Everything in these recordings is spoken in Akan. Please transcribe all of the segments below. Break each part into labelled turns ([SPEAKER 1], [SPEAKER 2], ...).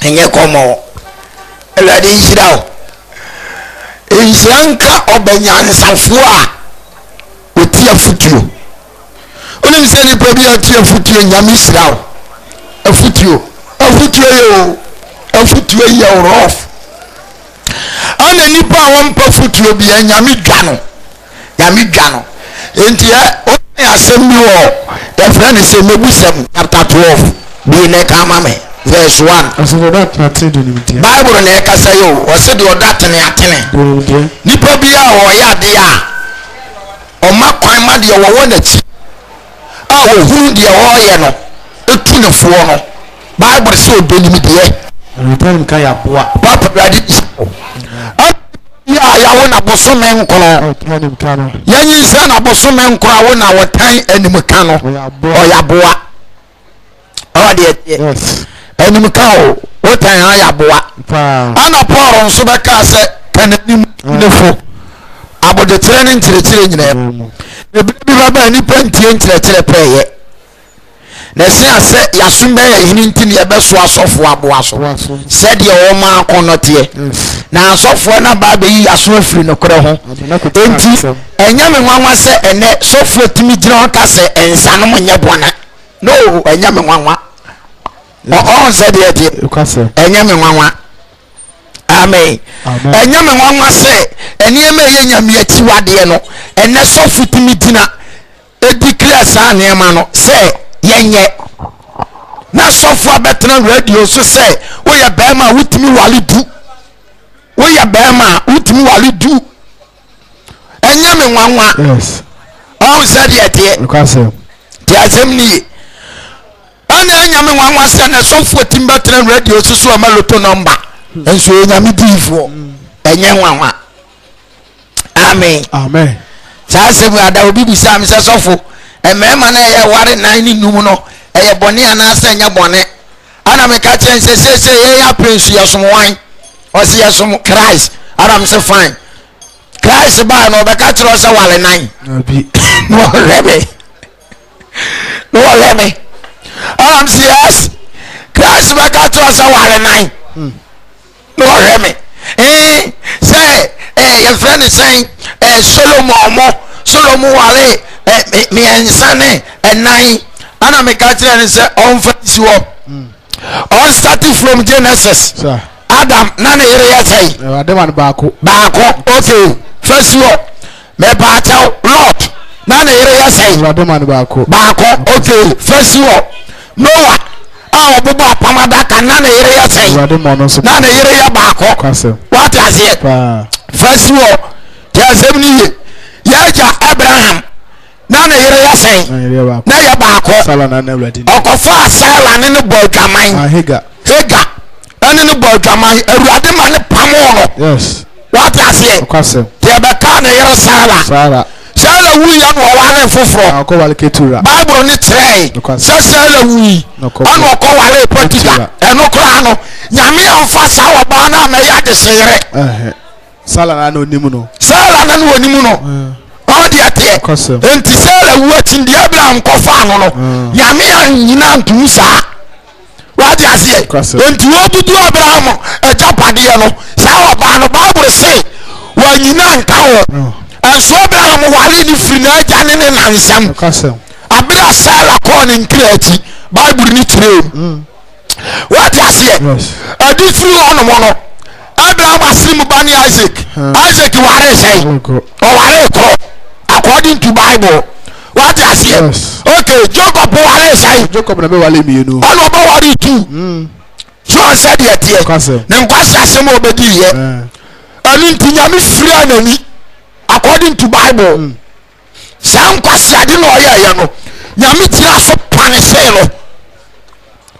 [SPEAKER 1] enye komo elade nshirawo enshranka obanyansafo a otia futuo onim se ni probi otia futuo nyame shirawo afutuo yo afutuo ye rough ana nipa wonpa futuo bia nyame dwa no enti o asem wo the friend say Mebusem chapter 12 be ne kama me verse 1 Bible na ka say yo o se de odatene atene nipa bia o ya de a o makwan ma de wo nachi a wo hu de o ye no etunefo no Bible say obenim de
[SPEAKER 2] return ka ya boa
[SPEAKER 1] papa bradi ya wona bosome nkono yanyi se na bosome nkono wona wotan anim ka no oya boa o de yes anim ka o wotan oya boa ana Paul nso be ka se kananim nefo abode tere ne nkyerɛkyerɛ nyina ebi baba ni pantie nkyerɛkyerɛ pɛye na se ase yasombe yini ntini yebeso asofo aboa so se de o ma konote na asofo na ba be yi aso afiri no kore ho enti enyame nwanwa se ene sofo timi gina ka se ensano monye bona no enyame nwanwa o se de eti enyame nwanwa amen enyame nwanwa se enema ye nyame achiwade no ene sofo timi gina e declare sa neema no se yenye na sofo abetena radio so say wo ya bema wutimi walidu enye me nwanwa yes o said yet
[SPEAKER 2] because
[SPEAKER 1] the assembly ana enye me nwanwa say na sofo timbetena radio so amaloto number enso enye me difo enye nwanwa amen sa se bu ada obi bi sa me say sofo emema na ye ware nan ni num no eye bone ana asa nya bone ana me ka chen se ye ya prince yesom wan o se yesom Christ ana me se fine Christ ba no be ka tro se wale nan
[SPEAKER 2] abi
[SPEAKER 1] no leme ana me se yes Christ ba ka tro se wale nan no leme say your friend is saying Solomon wale me ensane enai ana me ka tire say on fancy wo on starting from Genesis Adam na na yere yesai
[SPEAKER 2] Adam an baako
[SPEAKER 1] okay first wo me ba taw Lord na na yere yesai
[SPEAKER 2] Adam an baako
[SPEAKER 1] okay first wo Noah obubu apamada kan na na yere yesai na na yere ya baako what is it first wo just nnye yaja Abraham na na yere ya sen na ya baako
[SPEAKER 2] sala na na ready
[SPEAKER 1] okofa sala ne ne bodwaman
[SPEAKER 2] hega
[SPEAKER 1] ane ne bodwaman awurade ma ne pamo no
[SPEAKER 2] yes
[SPEAKER 1] what is it
[SPEAKER 2] okase
[SPEAKER 1] de be ka na yere sala wu ya no wale foforo
[SPEAKER 2] akọ wale ketura
[SPEAKER 1] Bible ni tray sala wu anu akọ wale potika eno kra no nyame amfa sa wo ba na ma ya de sere
[SPEAKER 2] sala na onimu no
[SPEAKER 1] all the ate enti sala wu atindi Abraham kofa no nyame anyina ntum sa what you say enti obudu Abraham ejapade no sa oba no Bible say wa nyina nka ho enso Abraham wale ni firi na aja ne nansam abla sala ko ne nkrati Bible ni tire what you say adu firi ono mono Abraham asimu bani Isaac ware say o ware ko according to Bible what you say okay Jacob ware say
[SPEAKER 2] Jacob na be wale mienu
[SPEAKER 1] ono ba ware tu so said yet ne nkwasi asemo obedi ye ani ntinyame firi anani according to Bible sa nkwasi ade no oye ye no nyame tira so panese no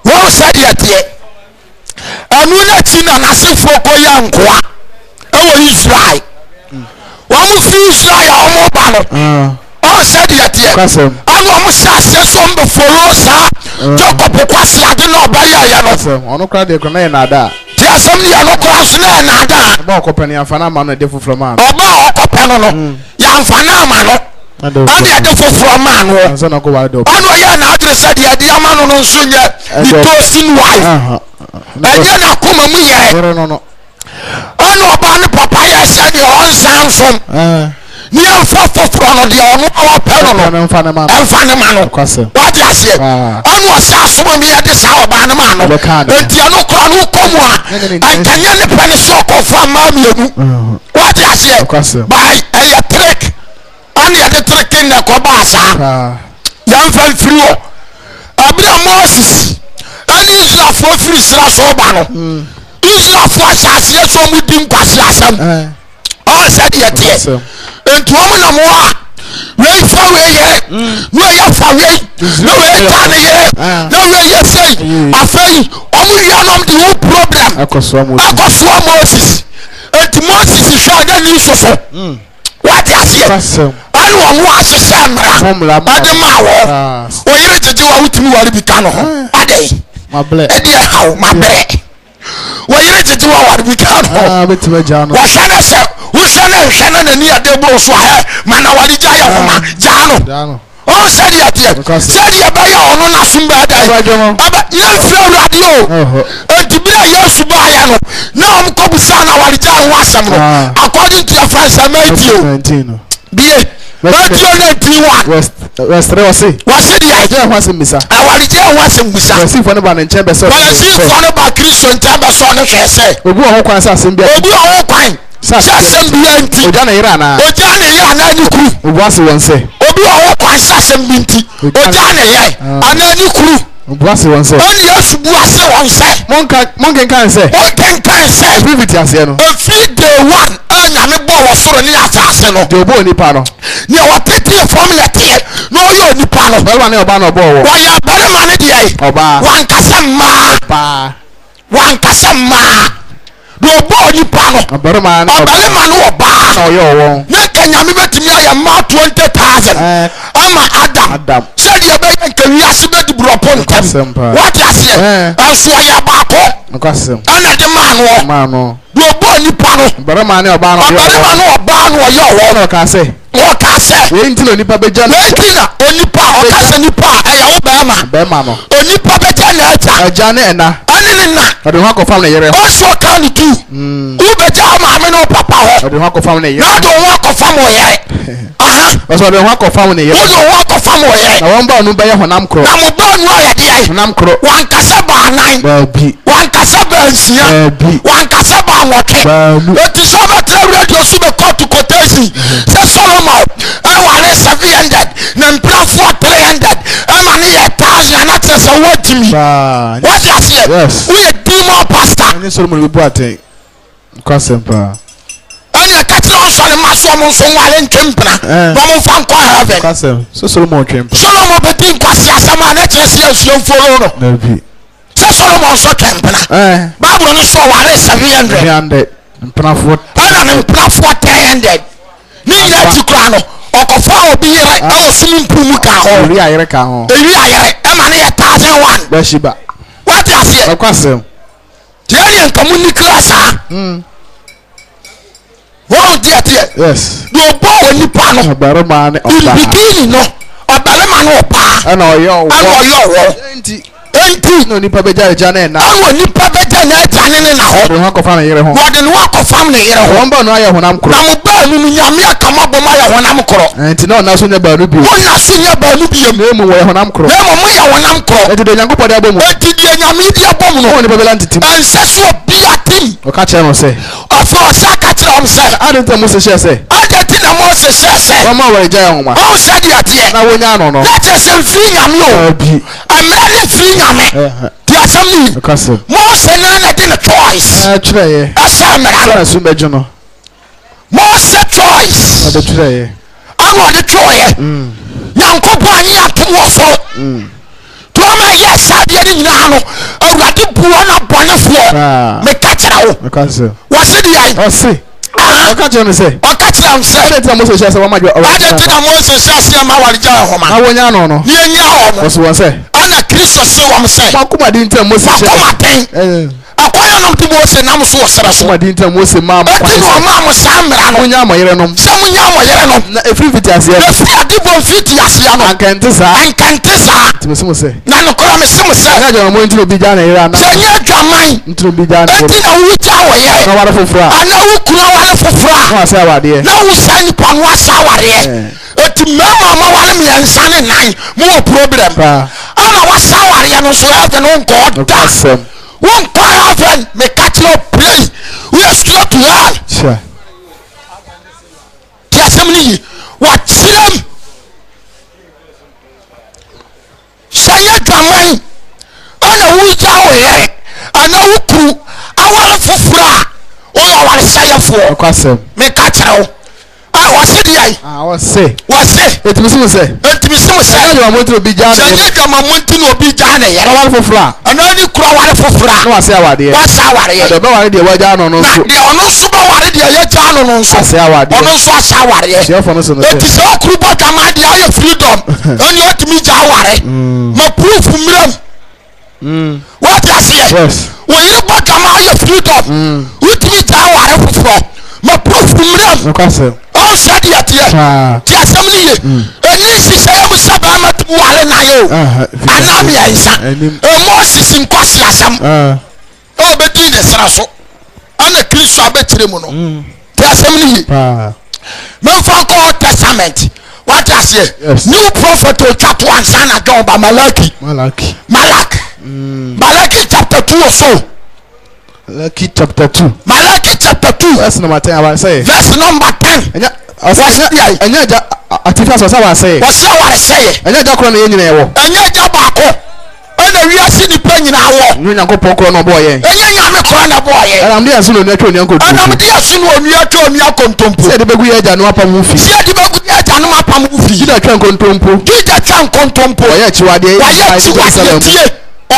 [SPEAKER 1] wo said yet anu na chi na nasefo ko ya nkoa ewo Israel won fi Israel omo ba no o said yet anu omo sha se so mbe follow sa Jacob kwasi ade no ba ya no
[SPEAKER 2] ono kra de ko na na da
[SPEAKER 1] ti asem ya no kra so na da
[SPEAKER 2] ba ko pani amfa na ma no de foforo ma
[SPEAKER 1] oba okope no ya amfa na ma no ade de foforo ma no
[SPEAKER 2] anso na ko wa do
[SPEAKER 1] anu ya na adre said ya de ama no nso nye the toasting wife ɛnyɛ na kuma mu yɛ
[SPEAKER 2] no
[SPEAKER 1] ɔno ɔba ne papa yɛ sɛ deɛ ɔnsan nsom ne ɛmfa foforɔ no deɛ ɔno ɔpɛ no no ɛmfa ne ma no wagye aseɛ ɔno ɔsɛ asoma mi yɛde saa ɔbaa ne ma no enti ɛno kora no wokɔ mu a ɛnkanyɛ ne pɛ ne sɛ ɔkɔfo amaa mmienu wagye aseɛ bae ɛyɛ trick ɔne yɛde trick ne ɛkɔbaa saa yɛmfa mfiri hɔ abira Moses ɛne Israelfoɔ firi sira so ɔba no Israelfoɔ ahyɛ aseɛ sɛ ɔmo di nkwasi asɛm ɔsɛ deɛ teɛ nti ɔmo nam hɔ a wei fa wei yere na ɔyɛ fa wei na wei ta ne yere na wei yɛ sei afei ɔmo wia nom de wo problem akɔsoa Moses nti Moses hwɛ ɔde ne soso wate aseɛ ɛne ɔmo ahyehyɛ mmara ɔde maa wɔ ɔyere gyegye wa wotumi ware bi ka no ho adɛn ɛde ɛhaw mabrɛ wɔyere gyegye wa ware bi ka no ho wɔhwɛ ne sɛ wohyɛ ne nhwɛ ne n'ani ade boro so ahɛ ma na wɔde gya yɛ homa gyaa no ɔn sɛdeɛ teɛ sɛdeɛ ɛbɛyɛ ɔno n'asom bɛɛdɛ yɛmfrɛ Awurade o enti bi a Yesu baayɛ no na ɔm kɔbusaa na wɔde gya ho asɛm no according to your friends Matthew bie Matthew 19:1
[SPEAKER 2] wɔsɛ deɛ
[SPEAKER 1] wɔse deɛ
[SPEAKER 2] gya ho asɛm bisa
[SPEAKER 1] awɔde gya ho asɛm bisa
[SPEAKER 2] wɔsifoɔ no ba ne nkyɛn bɛsɛ
[SPEAKER 1] wɔsifoɔ no ba Kristo nkyɛn bɛsɛ ɔno hwɛ sɛ
[SPEAKER 2] obi wɔ ho kwan sɛ asɛm bi
[SPEAKER 1] sɛ asɛm bia nti
[SPEAKER 2] ogya ne yere anaa
[SPEAKER 1] ne kuru
[SPEAKER 2] obu ase wɔn sɛ
[SPEAKER 1] obi wɔ ho kwan sɛ asɛm bi nti ogya ne yere anaa ne kuru
[SPEAKER 2] obu ase wɔn sɛ
[SPEAKER 1] ɔne Yesu bu ase wɔn sɛ
[SPEAKER 2] monkenkan sɛ efi fiti aseɛ no
[SPEAKER 1] efi day one a Nyame bɔ wɔ soro ne asase no
[SPEAKER 2] deɛ ɔbɔ onipa no
[SPEAKER 1] nea wɔtetee fam na ɛteɛ na ɔyɛ onipa no
[SPEAKER 2] bɛrima ne ɔbaa na ɔbɔ wɔ
[SPEAKER 1] wɔyɛ bɛrima ne deɛ
[SPEAKER 2] ɔbaa
[SPEAKER 1] wankasa mmaa na ɔbɔ onipa no ɔbɛrima no ɔbaa
[SPEAKER 2] na ɔyɛ ɔwɔ
[SPEAKER 1] ne nka Nyame bɛtumi ayɛ mmaa 20,000 ama Adam sɛdeɛ ɛbɛyɛ nka wiase bɛdi borɔpo ntɛm wate aseɛ ɛnso ɔyɛ baako ɛna de maa no na ɔbɔ onipa no
[SPEAKER 2] ɔbɛrima ne ɔbaa no
[SPEAKER 1] ɔyɛ ɔwɔ
[SPEAKER 2] na ɔka sɛ wei nti na onipa bɛgya no
[SPEAKER 1] onipa ɔka sɛ nipa a ɛyɛ wo bɛrima
[SPEAKER 2] no
[SPEAKER 1] onipa bɛgya na
[SPEAKER 2] agya ne ɛna
[SPEAKER 1] ɛne ne na
[SPEAKER 2] ɔde ho akɔfam ne yere ho
[SPEAKER 1] ɔsɔ ɔka ne tu wobɛgya maame ne wo papa hɔ
[SPEAKER 2] ɔde ho akɔfam ne yere
[SPEAKER 1] na ɔde ho akɔfam wo yere
[SPEAKER 2] ɔsɛ ɔde ho akɔfam ne yere
[SPEAKER 1] wode ho akɔfam wo yere
[SPEAKER 2] na wɔn ba ɔno bɛyɛ honam korɔ
[SPEAKER 1] na mo ba ɔno ayɛ deɛ
[SPEAKER 2] honam korɔ
[SPEAKER 1] wankasa baanan wankasa baansia wankasa baanwɔtwe eti sɛ ɔbɛtena radio so bɛkɔ to quotation sɛ Solomon ɛware 700 na mprafoɔ 300 ɛma ne yɛ 1,000 anakyɛ sɛ woagyimi wode aseɛ woyɛ demon pastor
[SPEAKER 2] ne Solomon bɛbu atɛn nkɔsɛm paa
[SPEAKER 1] ɛne ɛka kyerɛ ɔsɔre ma so ɔmo nso nwale ntwempena na ɔmo mfa nkɔ heaven
[SPEAKER 2] nkɔsɛm so Solomon twempena
[SPEAKER 1] Solomon bɛdi nkwasi asɛm a ne kyerɛ sɛ asuo mforo no sɛ Solomon nso twempena Bible no so ɔware 700
[SPEAKER 2] mpenafoɔ
[SPEAKER 1] ɛna ne mpenafoɔ 300 ne nyinaa ti kora no ɔkɔfa obi yere ɛwɔ sum mpumu ka ho
[SPEAKER 2] ewi ayere ɛma
[SPEAKER 1] ne yɛ 1,001
[SPEAKER 2] bɛhyiba
[SPEAKER 1] wate aseɛ
[SPEAKER 2] ɔkwasɛm
[SPEAKER 1] tiɛ yɛ nkamu ni kra saa wɔn teɛ
[SPEAKER 2] yes
[SPEAKER 1] na ɔbɔ wɔ nipa no
[SPEAKER 2] ɔbɛrima ne ɔbaa
[SPEAKER 1] bikini no ɔbɛrima no ɔbaa
[SPEAKER 2] ɛna ɔyɛ ɔwɔ
[SPEAKER 1] enti
[SPEAKER 2] na onipa bɛgya agya ne ɛna
[SPEAKER 1] ɛna onipa bɛgya na agya ne na hɔ
[SPEAKER 2] ɔde ho akɔfam ne yere ho
[SPEAKER 1] wɔde ne ho akɔfam ne yere ho
[SPEAKER 2] wɔn ba no ayɛ honam korɔ
[SPEAKER 1] na mo baanu no Nyame akama bɔ ma yɛ honam korɔ
[SPEAKER 2] nti na ɔna so nyɛ baanu bio
[SPEAKER 1] wɔna so nyɛ baanu bio
[SPEAKER 2] na emu wɔyɛ honam korɔ
[SPEAKER 1] na mo yɛ honam korɔ
[SPEAKER 2] nti de Nyankopɔn de abɔ mu
[SPEAKER 1] enti deɛ Nyame de abɔ mu no
[SPEAKER 2] wɔn nipa bɛla ntetem
[SPEAKER 1] ɛnsɛ so obi atim
[SPEAKER 2] ɔka kyerɛ no sɛ
[SPEAKER 1] ɔfɔ ɔsɛ aka kyerɛ ɔm sɛ
[SPEAKER 2] ade nta Mose hyɛ sɛ
[SPEAKER 1] ade ti na Mose hyɛ sɛ
[SPEAKER 2] wɔma wɔre gya yɛ homa
[SPEAKER 1] ɔn sɛ deɛ teɛ
[SPEAKER 2] na wonya ano no
[SPEAKER 1] na kyerɛ sɛ mfiri Nyame o ɛmɛ ne mfiri Nyame ti asɛm ni Mose na de ne choice
[SPEAKER 2] ɛtwerɛ yɛ
[SPEAKER 1] ɛsɛ mmara
[SPEAKER 2] no so bɛgye no
[SPEAKER 1] Mose choice
[SPEAKER 2] ɔde twerɛ yɛ
[SPEAKER 1] ɛna ɔde twerɛ Nyankopɔn anyi ato wɔ soro tuama yɛ sadeɛ ne nyinaa no Awurade buɔ na bɔnefoɔ meka kyerɛ wo wɔse deɛ
[SPEAKER 2] ɔse ɔka kyerɛ no sɛ
[SPEAKER 1] ɔka kyerɛ no sɛ
[SPEAKER 2] ade nti na Mose hyɛ sɛ wɔma
[SPEAKER 1] ade nti na Mose hyɛ aseɛ ma waregya ahoma
[SPEAKER 2] na wonya ano no
[SPEAKER 1] ne ɛnya hɔ no
[SPEAKER 2] ɔso wɔn sɛ
[SPEAKER 1] ɛna Kristo se wɔm sɛ
[SPEAKER 2] makomaden nti na Mose hyɛ
[SPEAKER 1] makomaden akoya nom ti Mose nam so osere so
[SPEAKER 2] madi ntam Mose ma
[SPEAKER 1] eti no ma mo samra no
[SPEAKER 2] nya moyere nom
[SPEAKER 1] se munya moyere nom
[SPEAKER 2] na efiri fiti ase
[SPEAKER 1] na fi adibon fiti ase no
[SPEAKER 2] ankante sa timo se
[SPEAKER 1] na no kora me se mo se
[SPEAKER 2] na jo mo ntino bi ja na yera na
[SPEAKER 1] se nya dwaman
[SPEAKER 2] ntino bi ja na
[SPEAKER 1] eti na wu ja wo ye
[SPEAKER 2] na wara fofura
[SPEAKER 1] ana wu kura wara fofura
[SPEAKER 2] na ase awade
[SPEAKER 1] na wu san pa no asa ware eti mama ma wara me ansa ne nan mo problem ana wasa ware no so e de no god da one call friend me catch your play we are straight to hell
[SPEAKER 2] sure
[SPEAKER 1] ti asem what chilem saya dwaman ana wu ja wo ye ana wu kru awara fofura o ya ware saya fo
[SPEAKER 2] akwasem
[SPEAKER 1] me catch o wase di ai
[SPEAKER 2] wase
[SPEAKER 1] etimi se mo se
[SPEAKER 2] na mo ntino bi ja na
[SPEAKER 1] saya dwama mo ntino bi ja na ye
[SPEAKER 2] wara fofura
[SPEAKER 1] ana ni kura ware fofura
[SPEAKER 2] na wase awade
[SPEAKER 1] wasa ware ye
[SPEAKER 2] do be ware de waja no no so
[SPEAKER 1] de ono so ba ware de ye ja no no so
[SPEAKER 2] ase awade
[SPEAKER 1] ono so asa ware ye
[SPEAKER 2] se ofo no so no
[SPEAKER 1] eti se okuru bota ma de aye freedom eni otimi ja ware ma proof mram what I say
[SPEAKER 2] yes
[SPEAKER 1] we you bota ma aye freedom utimi ja ware foforo ma proof mram
[SPEAKER 2] akwasem
[SPEAKER 1] o said yet ti asem ni ye eni sise ya musa ba ma tu ware na yo anam ya isa mo sisin kwasi asam o be din ne sra so ana Kristo abetire mu no ti asem ni ye me fa ko testament what I say new prophet o chapter 1 sana John ba Malaki chapter 2 or so
[SPEAKER 2] Malaki chapter 2 verse number 10 I say
[SPEAKER 1] verse number 10
[SPEAKER 2] enya ja atifa so sa wa say enya ja kro na yenyina yewo
[SPEAKER 1] enya ja baako ana wiase ni pa nyina wo
[SPEAKER 2] nya nkopon kro no bo ye
[SPEAKER 1] enya nya me kro na bo ye
[SPEAKER 2] ana mde asu no nya twa nya nkotu
[SPEAKER 1] ana mde asu no onua twa onua kontompo
[SPEAKER 2] se de begu ye ja no apam ufi
[SPEAKER 1] se de begu ye ja no apam ufi
[SPEAKER 2] jida twa nkontompo ye chiwade
[SPEAKER 1] ye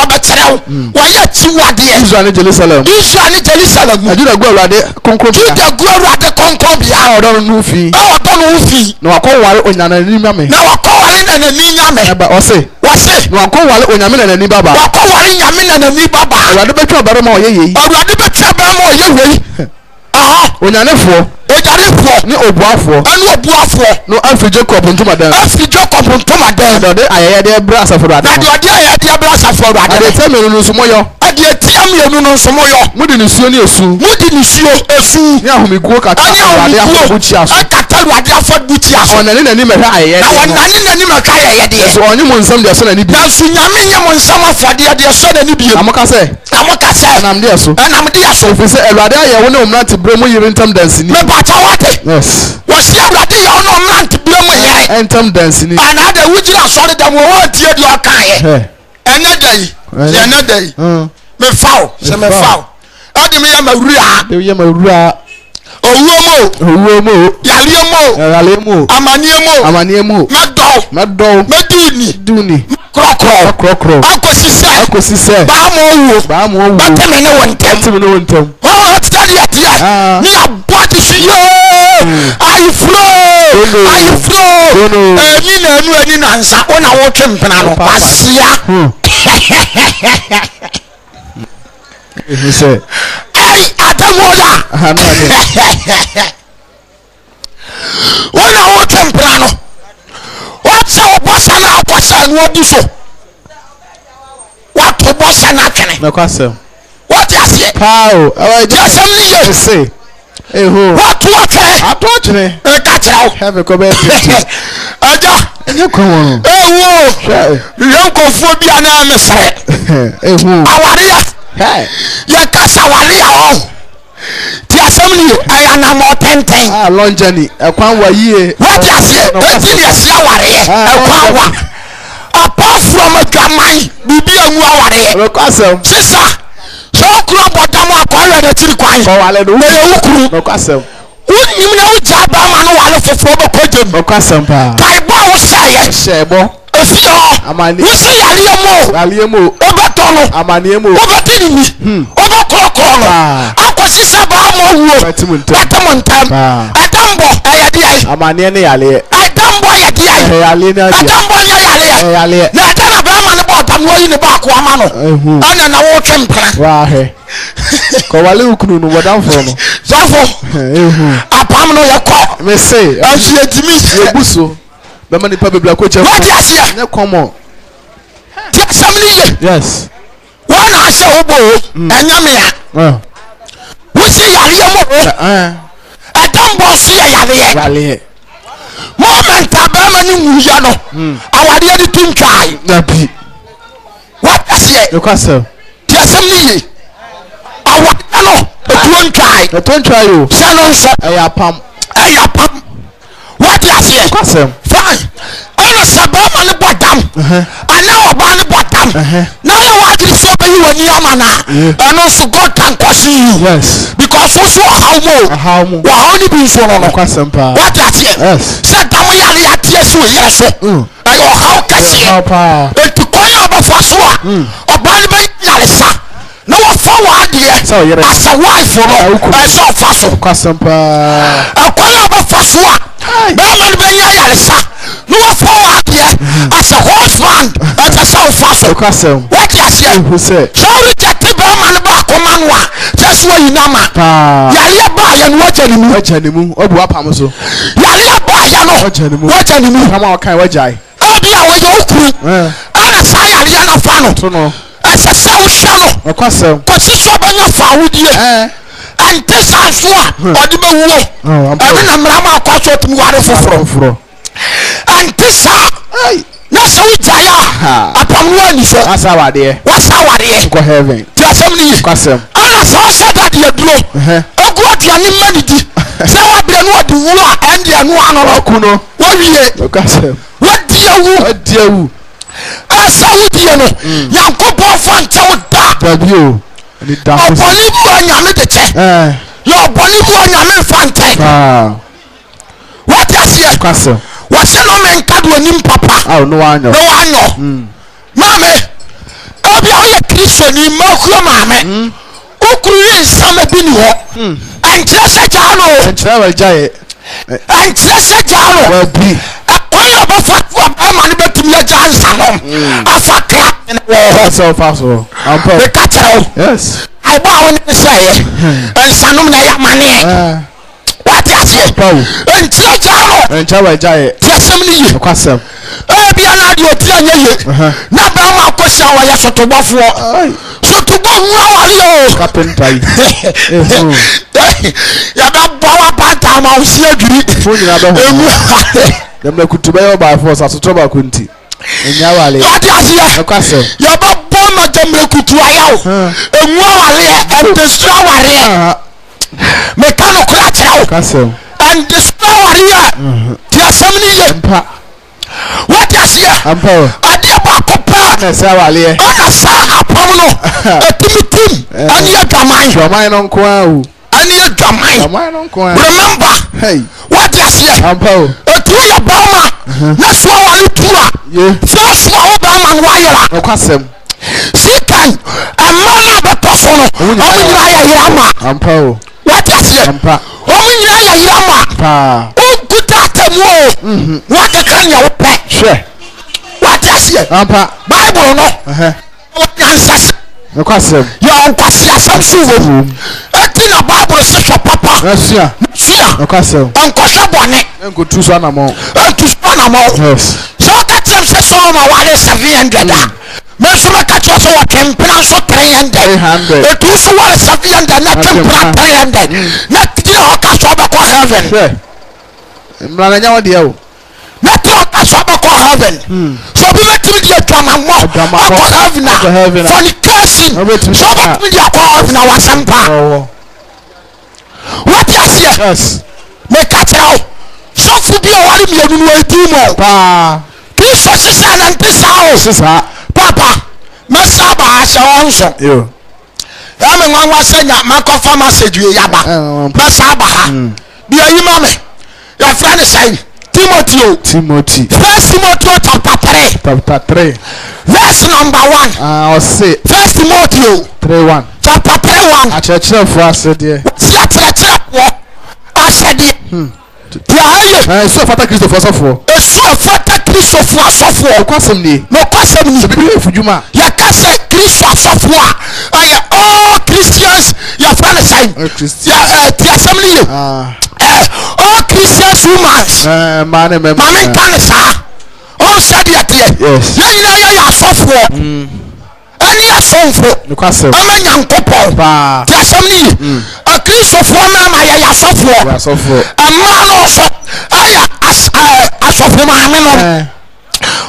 [SPEAKER 1] obeterew waya chiwade
[SPEAKER 2] Israel Jerusalem ajura go awade konkon
[SPEAKER 1] bia
[SPEAKER 2] odon no fi na wakowale onyana ni nyame ba ose na wakowale onyame na ni baba awade betwa bare ma oyeye onyanefo ni obuafo no afi Jacob ntomadan do de ayeye de bra asaforo ade ade teme no nsumoyo mudi ni suo ni esu ni ahomiguo kata ade afobuchi aso onani nani mehwa ayeye de so onye mo nsam de so na ni bi
[SPEAKER 1] so nyame nye mo nsam afode de so na ni bi
[SPEAKER 2] amoka se na mde so efise elwade ayewo ne omrante bro mo yiri ntam dance ni
[SPEAKER 1] me bacha wate
[SPEAKER 2] yes
[SPEAKER 1] wasi elwade ye ono omrante bro mo yiri
[SPEAKER 2] ntam dance ni
[SPEAKER 1] ana de wujira sori da mo wo tie de okan ye ene dai me foul se me foul ade me ya mawura owuo mo yale mo amanie mo medo meduni krokro akosise ba mo wo bateme ne wontem oh study at here ni aboti fiyo I flow ni na anu na nsa ona wo twempena no pasia
[SPEAKER 2] say
[SPEAKER 1] atamoya ona wo twempena no wacha obosa na akwasa no obuso wato bosa na twene
[SPEAKER 2] na kwasem
[SPEAKER 1] what asie
[SPEAKER 2] pao
[SPEAKER 1] just only
[SPEAKER 2] say eho
[SPEAKER 1] wato
[SPEAKER 2] atwene
[SPEAKER 1] e ka trawo
[SPEAKER 2] have ko be
[SPEAKER 1] aja
[SPEAKER 2] enye kwa won
[SPEAKER 1] ewo yankofo bia na mesere
[SPEAKER 2] eho
[SPEAKER 1] aware ya kasa ware ya o ti assembly aya na mo tenten
[SPEAKER 2] long journey ekwan wa yie
[SPEAKER 1] what asie eti ni asia ware ekwan wa apart from adwaman bibi anu aware
[SPEAKER 2] kwasem
[SPEAKER 1] sister so kuro bodam akwa na tiri kwan
[SPEAKER 2] ko wale do
[SPEAKER 1] ukuru
[SPEAKER 2] kwasem
[SPEAKER 1] unim na uja ba ma no wale fofo bo kojem
[SPEAKER 2] kwasem pa
[SPEAKER 1] taibo wo shebo efio amani wo se yale mo obetono
[SPEAKER 2] amani mo
[SPEAKER 1] obetini obokrokro no akwosisa ba mo wo batamontam adambo ayade
[SPEAKER 2] amani ne yale
[SPEAKER 1] adambo ayade
[SPEAKER 2] yale na
[SPEAKER 1] adambo yale na adana ba ma ne botam wo yi ne ba ko ama no ana na wo twempra
[SPEAKER 2] wa he Kowale ukunu no wadam for no.
[SPEAKER 1] Sofo. Apam no yakọ.
[SPEAKER 2] Me say.
[SPEAKER 1] Ansi etimi
[SPEAKER 2] ebuso. Be mani pa bebla ko chefu.
[SPEAKER 1] What is here?
[SPEAKER 2] Ne common.
[SPEAKER 1] Yes. One answer obo. Enyamia. We see yare mo. Adam boss yare. Moment abama ni wuya no. Awade di tuntwai.
[SPEAKER 2] Na bi.
[SPEAKER 1] What is here?
[SPEAKER 2] You can say.
[SPEAKER 1] Ti asemi awade no. Tuntwai
[SPEAKER 2] yo.
[SPEAKER 1] Shanonso.
[SPEAKER 2] Ayapam.
[SPEAKER 1] What is here? Fine. Ana sabama ni bodam. Ana oba ni bodam. Na you want to say you when you amana. And also God can cause you.
[SPEAKER 2] Yes.
[SPEAKER 1] Because also how mo. Wa only be so no. What is here?
[SPEAKER 2] Yes.
[SPEAKER 1] Say damu ya ni atie so yeso. Ayo how kase. Etu koya oba faso a. Oba ni be yaresa. No forward there. As a wife for no. So faso. Akoya oba faso a. Bẹ́ẹ̀ni bẹ́ẹ̀ yá yàrá ní wọ́n fọwọ́ adìẹ as a husband ẹ̀fẹ̀ sẹ́ ọ̀fà so wọ́n ti àṣẹ sọ́ọ́rì jẹ́tí bẹ́ẹ̀ma ní bá àkọ́má nù a jẹ́sí wọ́n yìí náà ma yàrá bá àyẹ̀ ni wọ́n jẹ́ ni mu
[SPEAKER 2] ọ̀bù wà pàmò so
[SPEAKER 1] yàrá bá àyẹ̀ no wọ́n jẹ́ ni mu
[SPEAKER 2] kàmá ọ̀kan wọ́n jà yìí
[SPEAKER 1] ẹ̀bi àwọn yẹ okuru ẹ̀na sá yàrá yẹn náà fa no ẹ̀sẹ̀ sẹ́ ọ̀hwẹ́ no kò sí sọ́ bẹ́ẹ̀ yẹ fà awudie ante sanso a odi be wo odi na mrama akwaso tumi ware foforo ante sa na so wujaya apamwo ani so
[SPEAKER 2] asawade
[SPEAKER 1] go
[SPEAKER 2] heaven
[SPEAKER 1] ti asem
[SPEAKER 2] kwasem
[SPEAKER 1] ana so se that ye duro ogu atuani manidi se wa bre no odi wo a ende anu anoro
[SPEAKER 2] kuno
[SPEAKER 1] wo wie
[SPEAKER 2] kwasem
[SPEAKER 1] wadi awu asa wudi no yankopon fa ntew da
[SPEAKER 2] babio
[SPEAKER 1] ọ̀pọ̀lì bu ọ̀nyàmí de kyẹ yọ ọ̀pọ̀lì bu ọ̀nyàmí fantẹ wọ́n ti àṣeyẹ wọ́n ṣe ní ọmọ nkadù onim papa ní wàá nyọ maame ẹbí àwọn yẹ kristu ní mọ́kúrò maame okuru yẹ nsàmì bí ni wọ́ ẹnkyerẹ sẹ jaalo ẹnkyerẹ sẹ jaalo ẹkọ yẹ ọbẹ fa fún ọbẹ̀rẹ̀mà ni bẹ tún yẹ jẹ ansanom afa kra
[SPEAKER 2] wọ́ọ́
[SPEAKER 1] ẹ kàkyẹrẹ o. Aiba oni seye ensanum na ya mane what is it entia jaro
[SPEAKER 2] enchawa jaye
[SPEAKER 1] ti asem ni yi
[SPEAKER 2] kwasem
[SPEAKER 1] bia na de oti anya ye na ba ma akosia wa ya sotobofo sotobo nwa wale o
[SPEAKER 2] carpenter
[SPEAKER 1] ya ba bawa panta ma o si adwiri
[SPEAKER 2] fonyina ba ho dem na kutuba yo ba force asotoba kunti enyawale
[SPEAKER 1] what is it
[SPEAKER 2] kwasem
[SPEAKER 1] ya ba ma jamre kutu ayaw enwa wale and destroy wale mekano kula kyerɛw
[SPEAKER 2] kasem
[SPEAKER 1] and destroy wale ti asɛm ni ye
[SPEAKER 2] mpa
[SPEAKER 1] what is here
[SPEAKER 2] ampa
[SPEAKER 1] ade ba kopa
[SPEAKER 2] na sa wale
[SPEAKER 1] ana sa apam no etimitim ani adwaman
[SPEAKER 2] no nko awu
[SPEAKER 1] ani adwaman
[SPEAKER 2] no nko awu
[SPEAKER 1] remember
[SPEAKER 2] hey
[SPEAKER 1] what is here
[SPEAKER 2] ampa
[SPEAKER 1] etu ya bama na so wale tura first wa ba man wayera
[SPEAKER 2] kwasem
[SPEAKER 1] sikan amana betosono omunyira ya yirama
[SPEAKER 2] ampa
[SPEAKER 1] what is here
[SPEAKER 2] ampa
[SPEAKER 1] omunyira ya yirama
[SPEAKER 2] pa
[SPEAKER 1] okuta temu what can you pay
[SPEAKER 2] sure
[SPEAKER 1] what is here
[SPEAKER 2] ampa
[SPEAKER 1] bible no answers
[SPEAKER 2] kwasem
[SPEAKER 1] ya kwasi asam wo etina bible se so papa
[SPEAKER 2] asia kwasem
[SPEAKER 1] onkosha bone
[SPEAKER 2] enkotu so anamo
[SPEAKER 1] yes so that time se so ma wale 700 mesuma kacho so wa tempena so 300 etu so wa 700 na tempena 300 na tira okacho ba ko heaven
[SPEAKER 2] sure mrana nyawo de o
[SPEAKER 1] na tira okacho ba ko heaven so bi metimi de adwamamo ko heaven fornication so ba mi de ko heaven wa sampa what is here
[SPEAKER 2] yes
[SPEAKER 1] me kacho so fu bi o wale mi enu no edimo
[SPEAKER 2] pa
[SPEAKER 1] Kristo sisa na ntisa o
[SPEAKER 2] sisa
[SPEAKER 1] papa mesa ba asha onso
[SPEAKER 2] yo
[SPEAKER 1] ya me nwanwa senya makofa message we yaba mesa ba ha bi ayima me your friend say Timothy First Timothy chapter 3 verse number 1
[SPEAKER 2] I say
[SPEAKER 1] First Timothy
[SPEAKER 2] 3:1
[SPEAKER 1] chapter 3:1
[SPEAKER 2] achechire for asede
[SPEAKER 1] si achechire wo asede ya
[SPEAKER 2] so fata Kristo for sofo
[SPEAKER 1] so fata Kristo for sofo
[SPEAKER 2] kwasem ni
[SPEAKER 1] no kwasem ni
[SPEAKER 2] bi efujuma
[SPEAKER 1] ya kase Kristo sofo a aye Christians, your friend is saying, all Christians humans, Mami Kanisa, all said yet, yes, yeah, software, any software, I'm a young couple, a Christopher, my software, a man also, I software, my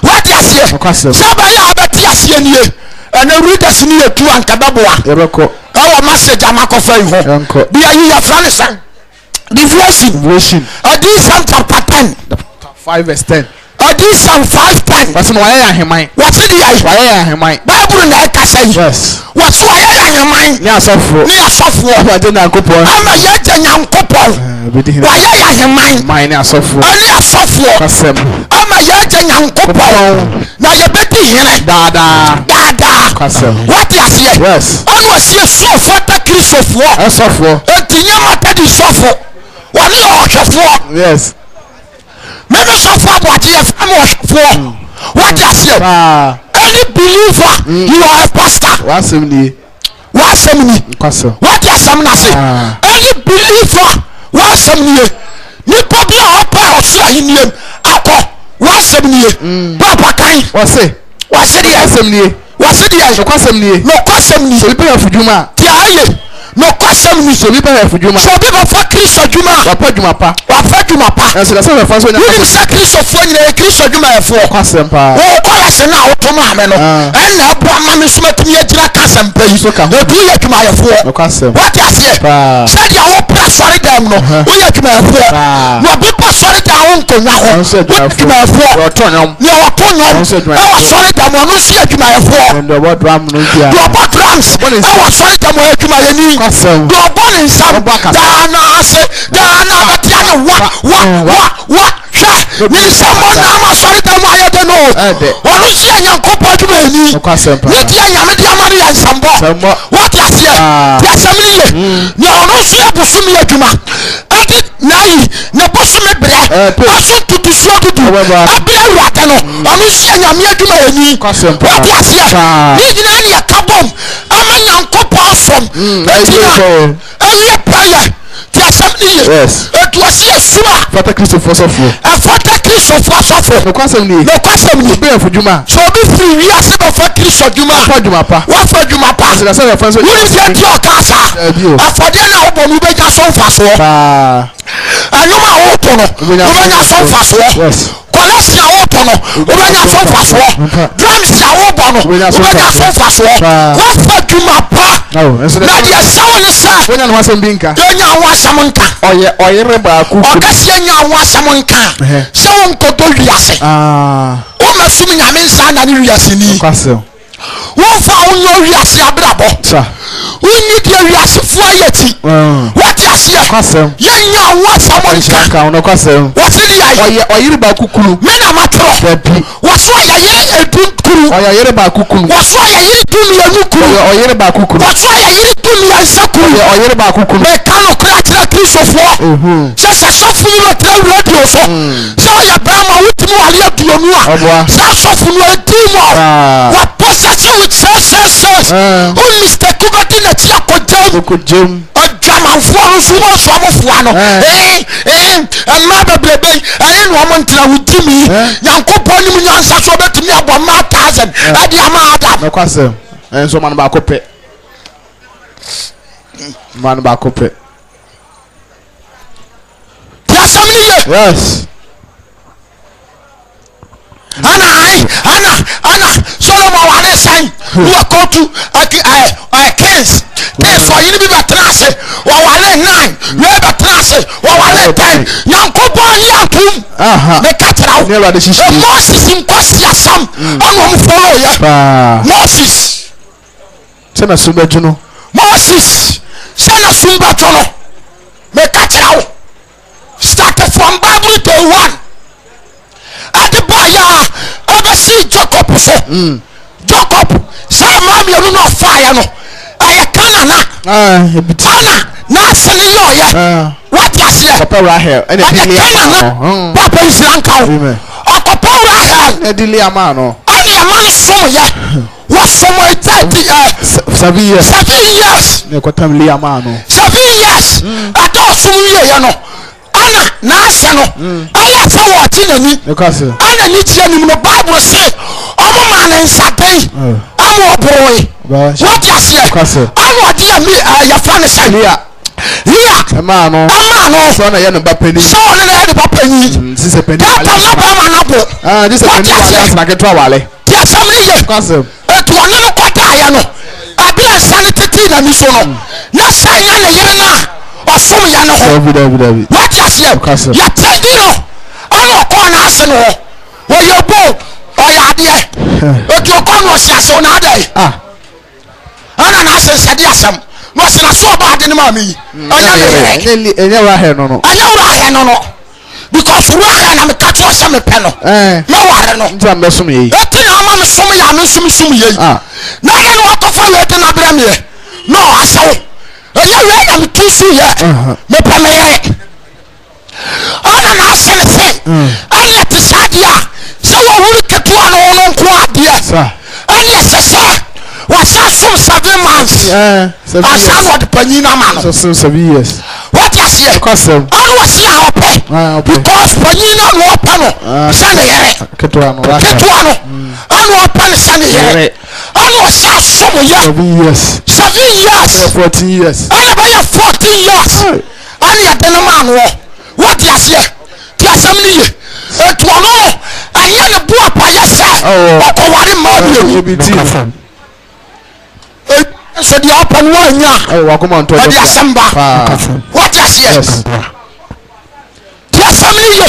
[SPEAKER 1] what is here? Somebody have a TSN and a reader's near to Ankababoa. Our message, I'm a coffee. Be a year of Devotion. I do some chapter 10.
[SPEAKER 2] 5 verse 10.
[SPEAKER 1] I do some 5:10.
[SPEAKER 2] What's why I am mine?
[SPEAKER 1] What's the
[SPEAKER 2] why I am mine?
[SPEAKER 1] Bible like I say.
[SPEAKER 2] Yes.
[SPEAKER 1] What's why I am mine?
[SPEAKER 2] Near software.
[SPEAKER 1] I don't know. I'm a young couple. Why I am mine?
[SPEAKER 2] Mine are software.
[SPEAKER 1] Near software. I'm a young couple. Now you're betting here. Dada. What is here?
[SPEAKER 2] Yes.
[SPEAKER 1] I was here so for the Christopher.
[SPEAKER 2] Software.
[SPEAKER 1] And the name of software. What is your software?
[SPEAKER 2] Yes.
[SPEAKER 1] Maybe so far what you have for what is it? Any believer, you are a pastor.
[SPEAKER 2] What's him?
[SPEAKER 1] What is some say? Any believer, what's some new? You probably are part of him. What's some new? Papa Kai.
[SPEAKER 2] What's it?
[SPEAKER 1] What's it? What's it? No question.
[SPEAKER 2] So people of Juma.
[SPEAKER 1] No question.
[SPEAKER 2] So people of Juma.
[SPEAKER 1] So people for Christ Juma.
[SPEAKER 2] Papa Juma pa.
[SPEAKER 1] And
[SPEAKER 2] so that's the first one.
[SPEAKER 1] You say Christ of Juma for question pa. Oh, that's now to mama no. And now mama so much me jira kasem pay. So ka. Do you Juma for?
[SPEAKER 2] No question.
[SPEAKER 1] What is it? Said you open sorry them no. We Juma for. No people sorry down to now. Juma for. No tonyo. I was sorry them no see Juma for.
[SPEAKER 2] And what drum no dia.
[SPEAKER 1] Do about drums. I was sorry them Juma ni. Do born in some Dana say Dana Batiano what ni someone na sorry them I don't know. Onu see yan kopo Juma ni. Ni dia ya me dia mari yan sambo. What is here? Dia samni ye. Ni onu see abusumi Juma. Ati nai na bosume bre. Aso tutu so tutu. Abia wate no. Onu see yan me Juma ni. What is here? Ni gina ni akabom. Ama yan kopo asom. Any prayer.
[SPEAKER 2] Yes.
[SPEAKER 1] It was here sure.
[SPEAKER 2] Father Christopher suffer.
[SPEAKER 1] And Father Christopher suffer.
[SPEAKER 2] No question ni.
[SPEAKER 1] No question ni.
[SPEAKER 2] Be for Juma.
[SPEAKER 1] So be free. We are sick of Christopher Juma.
[SPEAKER 2] For Juma pa.
[SPEAKER 1] What for Juma pa?
[SPEAKER 2] So that's the first one.
[SPEAKER 1] You is your casa. For them now we be just so fast. And you ma o tono. We be just so fast.
[SPEAKER 2] Yes.
[SPEAKER 1] Collect your own tono. We be just so fast. Drums your own bono. We be just so fast. What for Juma pa?
[SPEAKER 2] Oh, so
[SPEAKER 1] now you sound say.
[SPEAKER 2] When you want some binka.
[SPEAKER 1] You want some nka.
[SPEAKER 2] Oye reba ku.
[SPEAKER 1] Okasi you want some nka. So on to do wiase. O ma fumi nyame nsa na ni wiase ni.
[SPEAKER 2] Kwase.
[SPEAKER 1] Wo fa onyo wiase abrabo.
[SPEAKER 2] Sa.
[SPEAKER 1] Woni dia wiase fu ayeti. What is here?
[SPEAKER 2] Kwase.
[SPEAKER 1] You want some nka.
[SPEAKER 2] No kwase.
[SPEAKER 1] What is here?
[SPEAKER 2] Oye reba kukulu.
[SPEAKER 1] Me na matro. What so ye edun kuru.
[SPEAKER 2] Oye reba kukulu.
[SPEAKER 1] What so ye edun yanu kuru.
[SPEAKER 2] Oye reba kukulu.
[SPEAKER 1] What so ye edun yansa kuru.
[SPEAKER 2] Oye reba kukulu.
[SPEAKER 1] Me kanu kra kra Christopher. Se sofu no tell radio so. Se oya brama wutimi wale aduonu a. Se sofu no edimo. Wa possess with sense. Only step kuba dina ti akojam. Ojama fo so mo so amofo ano. Ma bebrebe ayi no mo ntra wutimi. Yankopon ni mu nyansa so betumi abo ma 1000. Ade ama adam.
[SPEAKER 2] No kwase. Enso man ba kope. Man ba kope. Yes.
[SPEAKER 1] Anna Solomon wale sign who are called to kings for you be batrase wa wale 9 we batrase wa wale 10 yankobo here tum me katra Moses in question sam anu follow ya Moses
[SPEAKER 2] se na sumba juno
[SPEAKER 1] Moses se na sumba juno me katra started from Bible day 1 at the buyer obviously Jacob so Jacob say mom you no fire no I can na sele yo ya what you say
[SPEAKER 2] Papa Rahel and
[SPEAKER 1] Papa is Lanka Papa Rahel
[SPEAKER 2] e dile ama no
[SPEAKER 1] ɛne ɛma nsom yɛ wɔsom 7 years 7 years
[SPEAKER 2] ne kotam li ama no
[SPEAKER 1] 7 years ata ɔsom wie yɛ no ana naase no ayɛ sɛ wɔte n'ani ana ne kyerɛ nim no Bible say ɔmo ma ne nsaden ama ɔboroe wɔte aseɛ ana ɔde yɛfa ne sɛ Lia
[SPEAKER 2] ama no so na yɛ no ba pani
[SPEAKER 1] so ne na yɛ no ba pani
[SPEAKER 2] sise pani
[SPEAKER 1] ta ma ba ma na bo
[SPEAKER 2] this pani wale na keto wale
[SPEAKER 1] ti asɛm ne yɛ etu ɔne no kɔda yɛ no abi ansa ne tete na mi so no na sɛ yɛ ne yere na ɔsom yɛ no ho wɔte aseɛ yɛtɛdi no ana ɔkɔɔ no ase no hɔ wɔyɛ bo ɔyɛ adeɛ etu ɔkɔɔ no ɔsi ase ɔna adai ana na ase nsɛde asɛm no se na so ba ade ne ma mi
[SPEAKER 2] enye wa he no
[SPEAKER 1] because wa he na me ka to se me pe no me ware no
[SPEAKER 2] nti am besom ye
[SPEAKER 1] eti na ma me som ya me som ye na ye no to fa ye de na bra me no asaw eye we na me tu su ye me pe me ye ana na se ne se ana te sadia se wo hu keto ano no nko ade ana se se what's that some 7 months? As I know the panina man.
[SPEAKER 2] So 7 years.
[SPEAKER 1] What is here? I was here because panina no pano. Sunday here. Ketuano. I know pan Sunday here. I know some years.
[SPEAKER 2] 7 years.
[SPEAKER 1] 7 years.
[SPEAKER 2] 14 years.
[SPEAKER 1] I have 14 years. I need a man. What is here? Tiasamni. Etuano. I hear the boy by yourself. Oh, what so the open one
[SPEAKER 2] welcome to
[SPEAKER 1] the assembly what is yes the assembly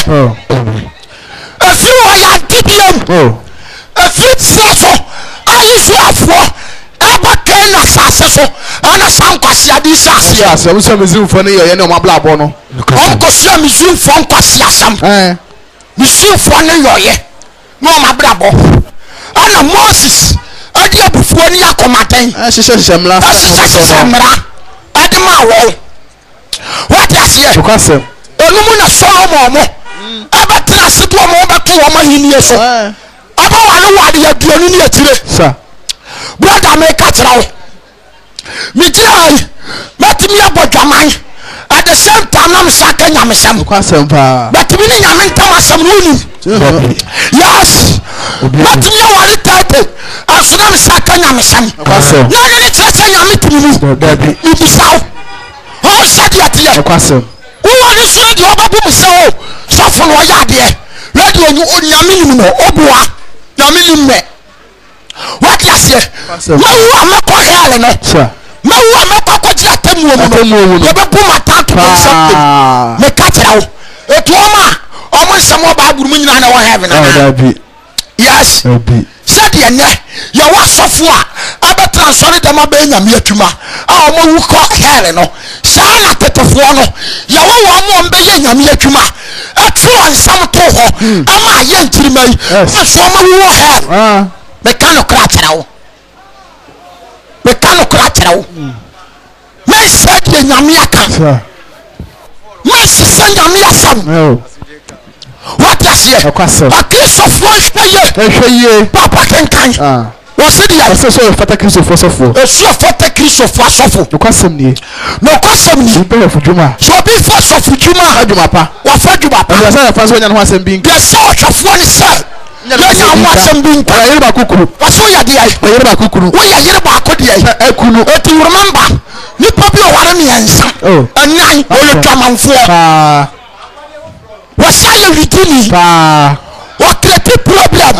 [SPEAKER 1] a few I did a few so I swear ever can assassin so and a sound kwasia this
[SPEAKER 2] yes we say museum for ne no mablabo no
[SPEAKER 1] onko so museum for kwasia sam museum for ne yoye no mablabo ana Moses adi abufuo ni akomaten
[SPEAKER 2] hyehyɛ mra
[SPEAKER 1] adi ma wo what is here
[SPEAKER 2] kwasem
[SPEAKER 1] onumu na Solomon mo abetra sedu mo beto wo mahini so aba wale wade ya duonu ni atire
[SPEAKER 2] sa
[SPEAKER 1] brother me ka tira wo mi jirai matimi abodwaman at the same time na msaka nyamesam
[SPEAKER 2] kwasem pa
[SPEAKER 1] batimi ni nyamentam asam nuni yes matimi awale tate asuna msaka nyamesam
[SPEAKER 2] kwasem
[SPEAKER 1] na ne tete nyametimi
[SPEAKER 2] dabi
[SPEAKER 1] ibisaw ho sadi atiye
[SPEAKER 2] kwasem
[SPEAKER 1] wo ne so de obabu msaw sofo no yade radio ni onyaminim no obua nyaminim me what is here ma wo amako hele no
[SPEAKER 2] sir
[SPEAKER 1] ma wo amako kwaji atamu wo no obabu matatu something me katirawo etu omo nsem oba aburu mu nyina na wo heaven na yes said ye ne ye wa sofo a abetra sori dama be nyame atwuma a omo wu ko hele no saa na tetefo no ye wo mo mbe ye nyame atwuma atu ansam to ho ama ye ntirima yi so omo wu hele me kan okra kyerawo me said ye nyame aka me sisa nyame asam what is here but Christopher ye papa kenkan was it ya
[SPEAKER 2] so fata Christopher sofo
[SPEAKER 1] so fata Christopher sofo
[SPEAKER 2] no kwasem ni be for juma
[SPEAKER 1] so be for sofo juma
[SPEAKER 2] pa
[SPEAKER 1] wa fa juma pa
[SPEAKER 2] ya sa fa so nya no asem bi
[SPEAKER 1] ya so sofo ni say ya nya mo asem bi
[SPEAKER 2] ya yerba kukuru
[SPEAKER 1] wa so ya dia
[SPEAKER 2] ya yerba kukuru
[SPEAKER 1] wo ya yerba akodia
[SPEAKER 2] ekunu
[SPEAKER 1] eti remember ni papi o ware mi ansa anan o le tamanfo wasaya witini what create problem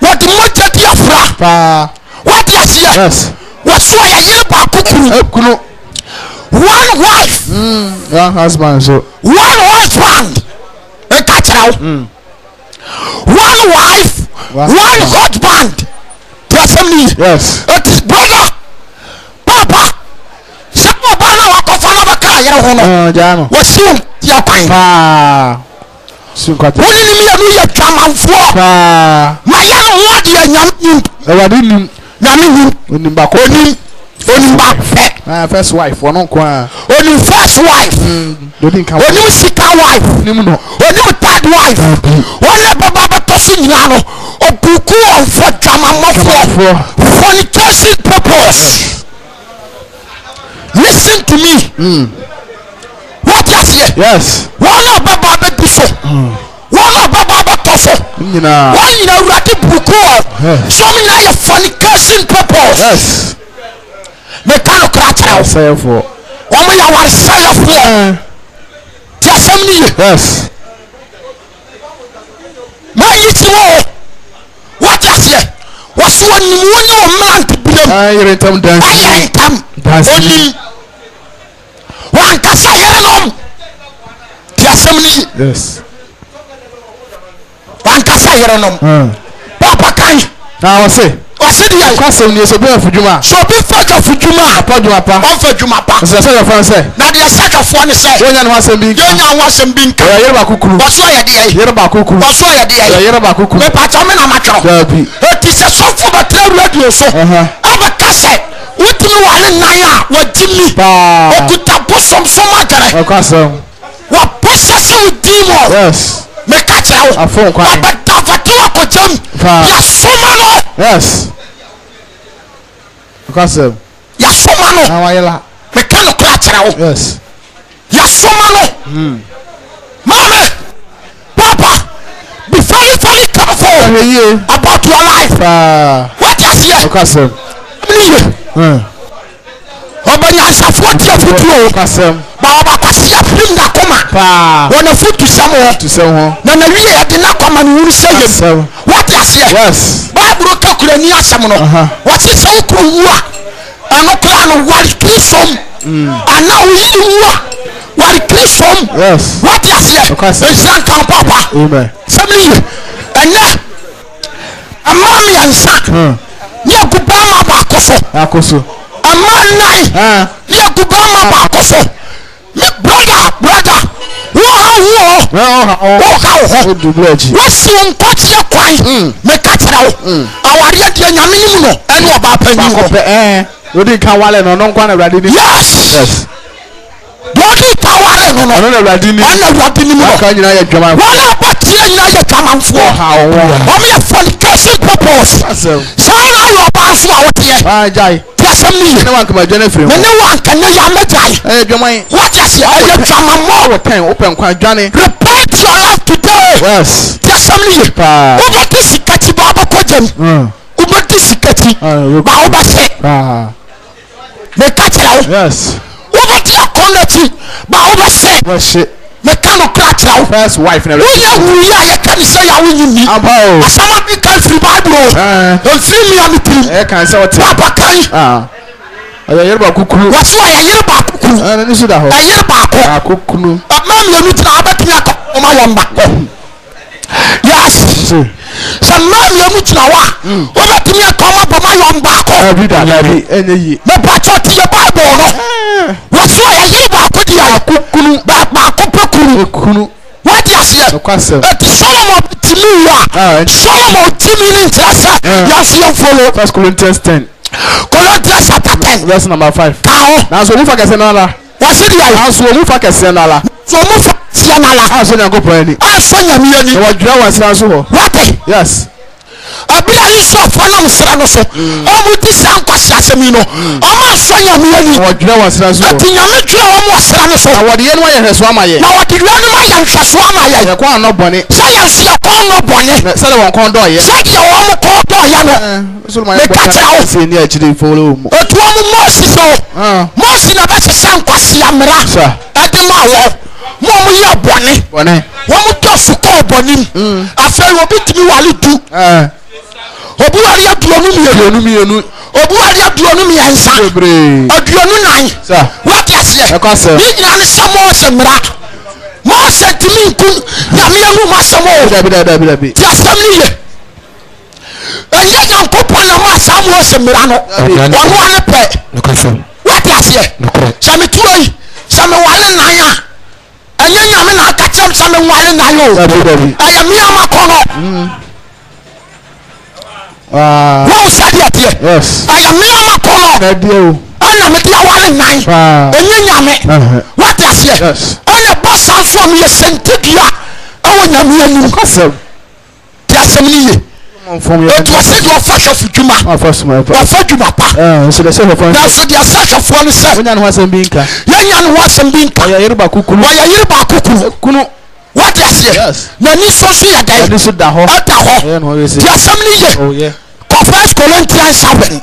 [SPEAKER 1] what moja diafra what is here
[SPEAKER 2] yes
[SPEAKER 1] wasaya yerba kukuru one wife
[SPEAKER 2] one husband so
[SPEAKER 1] one husband ekachrawo one wife one husband assembly
[SPEAKER 2] yes
[SPEAKER 1] it is brother papa sabo bana wakofana baka yere ho no
[SPEAKER 2] jano
[SPEAKER 1] wasium ya kwan woni ni ya no ya twamanfo ma ya ho de anyam
[SPEAKER 2] ewade nim
[SPEAKER 1] nyame nim
[SPEAKER 2] onim ba ko
[SPEAKER 1] onim ba fe
[SPEAKER 2] first wife wono kwa
[SPEAKER 1] onim first wife onim second wife
[SPEAKER 2] nim no
[SPEAKER 1] onim third wife wona baba ba tosi nyina no buku on for jamamafo fornication purpose. Listen to me. What is here?
[SPEAKER 2] Yes.
[SPEAKER 1] One of Baba Betuso. One of Baba Toso. One in a ratty buku. So me now a fornication purpose.
[SPEAKER 2] Yes.
[SPEAKER 1] Mechanical crash.
[SPEAKER 2] Say for.
[SPEAKER 1] One way I want to say for.
[SPEAKER 2] Yes.
[SPEAKER 1] My little. What is here? What's one man to be
[SPEAKER 2] I come
[SPEAKER 1] dancing. One cast I hear them.
[SPEAKER 2] Yes.
[SPEAKER 1] One cast I hear them. Papa Kai.
[SPEAKER 2] Now I say.
[SPEAKER 1] I said, "Yes,
[SPEAKER 2] question is a bit of Juma.
[SPEAKER 1] so be fetch of Juma,
[SPEAKER 2] Upon your papa,
[SPEAKER 1] on for Juma.
[SPEAKER 2] as I said, your friend say,
[SPEAKER 1] Now the second one is said,
[SPEAKER 2] when I was a big,
[SPEAKER 1] Young was some being
[SPEAKER 2] Yerbakuku,
[SPEAKER 1] what's why I did,
[SPEAKER 2] Yerbakuku,
[SPEAKER 1] what's why I did,
[SPEAKER 2] Yerbakuku,
[SPEAKER 1] the Pataman Amateur. It is a soft for the trail radio, so I'm a cassette. What do you want in Naya? What Jimmy? What could I put some matter? What possession with demon?
[SPEAKER 2] Yes.
[SPEAKER 1] Make a child.
[SPEAKER 2] A phone call.
[SPEAKER 1] But Tavatua Jim.
[SPEAKER 2] Yes. Because
[SPEAKER 1] Yasomano. Mechanical child.
[SPEAKER 2] Yes.
[SPEAKER 1] Yasomano. Mama, Papa, be very, very careful about your life. What is here?
[SPEAKER 2] Because
[SPEAKER 1] Obanyansa 40 of you. Baba Kasia bring that coma. When a foot to somewhere
[SPEAKER 2] to someone.
[SPEAKER 1] Then the real did not come and will say what is here?
[SPEAKER 2] Yes.
[SPEAKER 1] Bible Kakurania Samono. What is so cool? And no plan of what is from. And now we see what is from.
[SPEAKER 2] Yes.
[SPEAKER 1] What is here? It's not Papa.
[SPEAKER 2] Amen.
[SPEAKER 1] Family. And now a mommy and son. Yeah, Kubama Bakoso.
[SPEAKER 2] Akoso.
[SPEAKER 1] A man nine. Yeah, Kubama Bakoso. Brother. What's your touch? Make a child. Our young and what happened?
[SPEAKER 2] We didn't come well and no one ready.
[SPEAKER 1] Yes. Body power and no ready. Can you know German? What about you? Come for how? Only for the person purpose. So now you're past out here. No one can Jennifer. No one can what is your
[SPEAKER 2] open quite Johnny.
[SPEAKER 1] Repent your life today.
[SPEAKER 2] Yes.
[SPEAKER 1] Over this Kati Baba Kojem. Over this Kati Baba say. Make a child.
[SPEAKER 2] Yes.
[SPEAKER 1] Over the quality Baba say.
[SPEAKER 2] What's it?
[SPEAKER 1] Mechanical
[SPEAKER 2] first wife and everything.
[SPEAKER 1] We are can say I will you.
[SPEAKER 2] About
[SPEAKER 1] some be can free Bible. Don't free me on the
[SPEAKER 2] I can say what
[SPEAKER 1] Papa can. What's why I hear back? I hear back. Man, you need to yes. Some man, you need to know. What do you come up with my own back?
[SPEAKER 2] Every day,
[SPEAKER 1] my patch your Bible. What's why I hear back with you? Back. What is here? Solomon to me. Solomon to me. Yes, you follow.
[SPEAKER 2] 1 Corinthians 10.
[SPEAKER 1] Corinthians chapter 10
[SPEAKER 2] verse number 5. Now so mufa kesenala.
[SPEAKER 1] What's it like?
[SPEAKER 2] Now so mufa kesenala.
[SPEAKER 1] So mufa kesenala.
[SPEAKER 2] Ah so nyango pani.
[SPEAKER 1] Ah so nyamiani.
[SPEAKER 2] So wadura wansa so ho.
[SPEAKER 1] What?
[SPEAKER 2] Yes.
[SPEAKER 1] Abi ayi so fana usra no so. Omu ti san kwasi asemi no. Omu so nyamiani.
[SPEAKER 2] Wadura wansa so.
[SPEAKER 1] Ati nyame dura omu usra no so.
[SPEAKER 2] Na wadi yenu aye hweso amaye.
[SPEAKER 1] Na wadi yenu aye hweso amaye.
[SPEAKER 2] Ya kwa no bone.
[SPEAKER 1] Science ya kwa no bone.
[SPEAKER 2] Se le won kon do ye.
[SPEAKER 1] Se ya won ko do ya no.
[SPEAKER 2] Me
[SPEAKER 1] catch
[SPEAKER 2] se ni achide follow mo.
[SPEAKER 1] Otu omu Moses o. Moses na ba se kwasi amra. Edima wo. Mo mu ye bone.
[SPEAKER 2] Bone.
[SPEAKER 1] Wo mu to su ko bonim. Afa wo bitimi wali du. Obu wali aduonu mienu. Obu wali aduonu miensa. Aduonu nan. What is here? Ni na ni samo semra. Mo sentimi nkun na me enu ma samo.
[SPEAKER 2] Dabi.
[SPEAKER 1] Ti asemi ye. Enye Nyankopon na ma samo semra no. Onu ane pe. What is here? Chame tuoi. Chame wale nan ya. Enye nyame na akachem chame wale nan yo. Ayami amakono. What said that here?
[SPEAKER 2] Yes.
[SPEAKER 1] I am near a corner. I am a dear one night. And you what is here?
[SPEAKER 2] Yes.
[SPEAKER 1] I am boss from your sentigia. I want to be a new custom. Yes, It was said your first of Juma. Your first Juma pa.
[SPEAKER 2] So they say for
[SPEAKER 1] now so their search of one say.
[SPEAKER 2] When you want some binka.
[SPEAKER 1] Yan was some binka.
[SPEAKER 2] Ya yirba kuku.
[SPEAKER 1] Ya yirba kuku.
[SPEAKER 2] Kuno.
[SPEAKER 1] What is here?
[SPEAKER 2] Yes.
[SPEAKER 1] Na ni so so ya dai.
[SPEAKER 2] Ni so da ho.
[SPEAKER 1] Da ho. The assembly ye.
[SPEAKER 2] Oh yeah.
[SPEAKER 1] 1 Corinthians 7.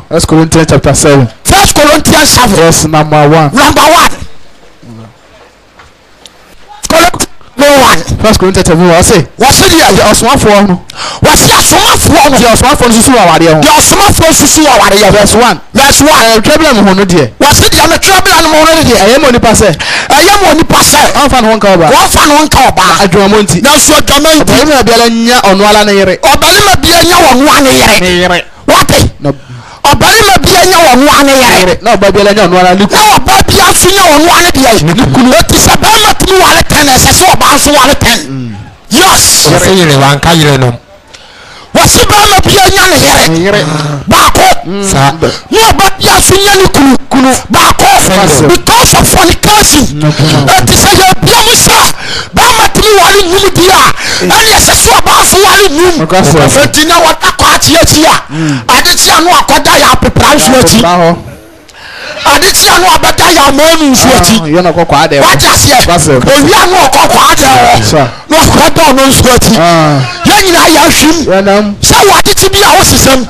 [SPEAKER 2] 1 Corinthians chapter 7.
[SPEAKER 1] 1 Corinthians 7.
[SPEAKER 2] Verse number 1.
[SPEAKER 1] Number 1.
[SPEAKER 2] First Corinthians chapter 1. I say.
[SPEAKER 1] What's it here?
[SPEAKER 2] The osmafo no.
[SPEAKER 1] What's the osmafo no?
[SPEAKER 2] The osmafo susu aware ho.
[SPEAKER 1] The osmafo susu aware.
[SPEAKER 2] Verse 1.
[SPEAKER 1] Verse 1.
[SPEAKER 2] Trouble am ho no de.
[SPEAKER 1] What's it here? Trouble am ho no de.
[SPEAKER 2] Ayemo ni pase.
[SPEAKER 1] Ayemo ni pase.
[SPEAKER 2] Anfa no nka oba.
[SPEAKER 1] Wo fa no nka oba.
[SPEAKER 2] Adwamo nti.
[SPEAKER 1] Na so adwamo nti.
[SPEAKER 2] Obale bia la nya ono ala na yere.
[SPEAKER 1] Obale ma bia nya ono ala na yere. What? Obale ma bia nya ono ala na yere.
[SPEAKER 2] Na oba bia la nya ono ala liku.
[SPEAKER 1] Na oba bia so nya ono ala de yere. Nikunu. Oti se ba ma tumi wale 10 ese so oba so wale 10. Yes.
[SPEAKER 3] Say you want ka yere no.
[SPEAKER 1] Wasi ba ma bia nya na yere. Ba ko.
[SPEAKER 3] Sa.
[SPEAKER 1] Na oba bia so nya ni kunu. Ba ko. Because of fornication. Oti se ya bia musa. Ba ma tumi wale nyum dia. And ese so oba so wale nyum. Oti na wata ko atia. Ade ti anu akoda ya pepra nso ati. Ade ti anu abada ya manu nso ati.
[SPEAKER 2] Yo na kokwa ade.
[SPEAKER 1] What just here? Owi anu kokwa ade. No akoda no nso ati. Ya nyina ya hwim.
[SPEAKER 2] Ya nam.
[SPEAKER 1] Se wade ti bia wo sesem.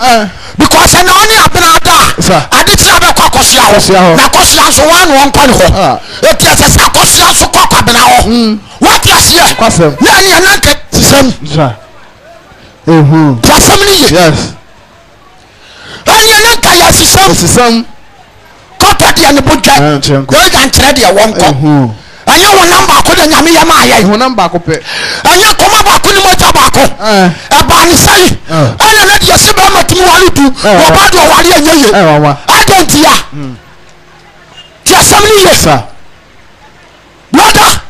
[SPEAKER 1] Because na oni abena da. Ade ti abekọ akosia ho. Na akosia so wan won kwa ho. Eti ase akosia so kokwa bena ho. What just here? Na ni na nke sesem. Jasem ni ye.
[SPEAKER 2] Yes.
[SPEAKER 1] Ani na nka ya sesem. Kopa dia ne bodwa. Go ja nkyere dia won ko. Anya won number ko da nyame ya ma aye.
[SPEAKER 2] Ho number ko pe.
[SPEAKER 1] Anya koma ba ko ni mo ja ba ko. E ba ni sai. Ana na dia se ba matumi wale du. Wo ba do wale anyeye. Adentia. Jasem ni ye.
[SPEAKER 2] Sir.
[SPEAKER 1] Brother.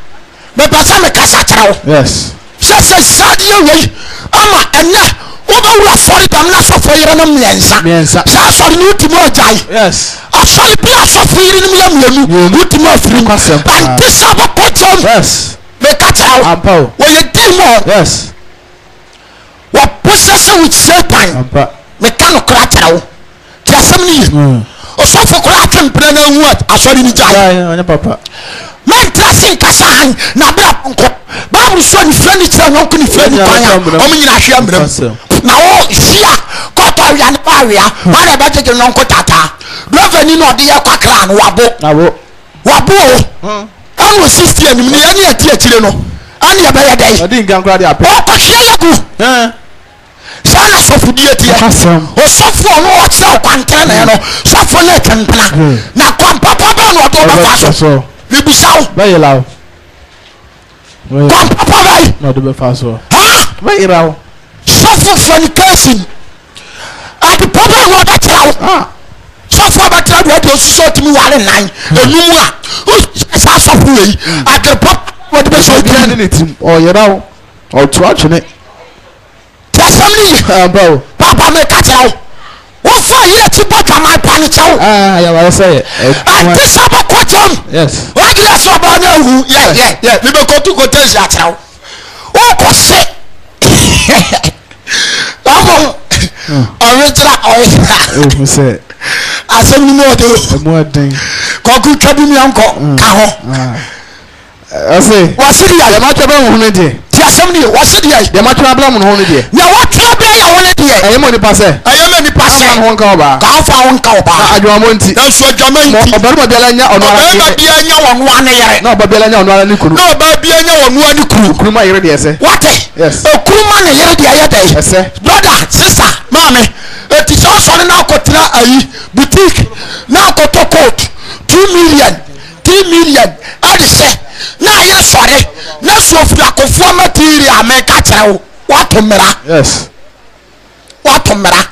[SPEAKER 1] Me pasa me kasa trawo.
[SPEAKER 2] Yes.
[SPEAKER 1] Se sadie we. Ama enne Oba sorry dam na so for yere no miensa. Sa sorry no timo jai.
[SPEAKER 2] Yes.
[SPEAKER 1] Sorry be so for yere no mienu. No timo afiri kwasem. And this abo kotom.
[SPEAKER 2] Yes.
[SPEAKER 1] Me katao.
[SPEAKER 2] Ampo.
[SPEAKER 1] We ye demo.
[SPEAKER 2] Yes.
[SPEAKER 1] Wa possess with Satan.
[SPEAKER 2] Ampa.
[SPEAKER 1] Me kanu kratao. Ti asem ni. O so for kratem pre na hu asori ni jai.
[SPEAKER 2] Ya, anya papa.
[SPEAKER 1] Men dressing kasan na bra nko. Bible so ni friend tira no ko ni friend kwanya. O me nyina hwe amram. Na wo hia koto awia ne pawia ma na ba tege no nko tata revenue no de ya kwakra no wabo o anu 60 anim ne ya ati akire no anu ya ba ya dai
[SPEAKER 2] odi ngankra de ape
[SPEAKER 1] o ko hia yagu sana sofudi ati o sofo no o tira kwantere na no sofo na templa na kwampa papa no do ba so bibisaw
[SPEAKER 2] ba yelaw
[SPEAKER 1] kwampa papa
[SPEAKER 2] no do be fa so
[SPEAKER 1] ba
[SPEAKER 2] iraw
[SPEAKER 1] suffer fornication at the problem of that child. Suffer about child what was so to me while in line. Enum a sa suffer at the problem what the so
[SPEAKER 2] behind it or you know or watching it.
[SPEAKER 1] Assembly
[SPEAKER 2] bro.
[SPEAKER 1] Papa make a child. What for here to put on my pan child?
[SPEAKER 2] Yeah, I say it.
[SPEAKER 1] And this about quantum.
[SPEAKER 2] Yes.
[SPEAKER 1] What do you say about you? Yeah. We go to go tell that child. Oh, what's it?
[SPEAKER 2] Original. Say.
[SPEAKER 1] Asem ni mo de.
[SPEAKER 2] Mo den.
[SPEAKER 1] Koku twabi mi anko ka ho.
[SPEAKER 2] I say.
[SPEAKER 1] Wasidi ya
[SPEAKER 2] ma twa ba mo ne de.
[SPEAKER 1] Ti asem ni wasidi ya.
[SPEAKER 2] Ya ma twa ba mo ne de.
[SPEAKER 1] Na wa twa ba ya ho ne de.
[SPEAKER 2] Aye mo ni pase.
[SPEAKER 1] Aye me ni pase.
[SPEAKER 2] Ho nka oba.
[SPEAKER 1] Ka fa ho nka oba.
[SPEAKER 2] Adwo mo nti.
[SPEAKER 1] Na so adwama nti.
[SPEAKER 2] Obarima bia la nya ono ara.
[SPEAKER 1] Obarima bia nya wonu ane yere.
[SPEAKER 2] Na oba bia la nya ono ara ni kuru.
[SPEAKER 1] Na oba bia nya wonu ane kuru.
[SPEAKER 2] Kuru ma yere de ese.
[SPEAKER 1] What?
[SPEAKER 2] Yes.
[SPEAKER 1] Okuru ma ne yere de aye de.
[SPEAKER 2] Ese.
[SPEAKER 1] Brother, sister, mama. Eti so na akotra ayi boutique na akoto coat 2 million 3 million adise na aye sore na so fi akofo material me ka kire what mera.
[SPEAKER 2] Yes.
[SPEAKER 1] What mera.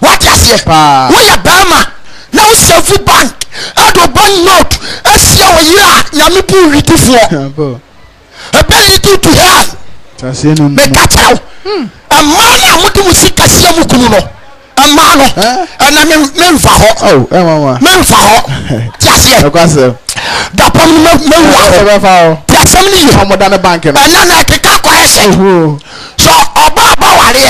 [SPEAKER 1] What you say pa we ya bama na o save bank ado bank note asia o yira nyame bu ritifo e be yitu to hell
[SPEAKER 2] tase no
[SPEAKER 1] me ka kire amana mudu musika sia mu kunu no amano ana memfa ho memfa ho tiase da pam memfa ho
[SPEAKER 2] fa ho
[SPEAKER 1] tiase ni
[SPEAKER 2] mo da na bank
[SPEAKER 1] ana na keka kwese so oba wale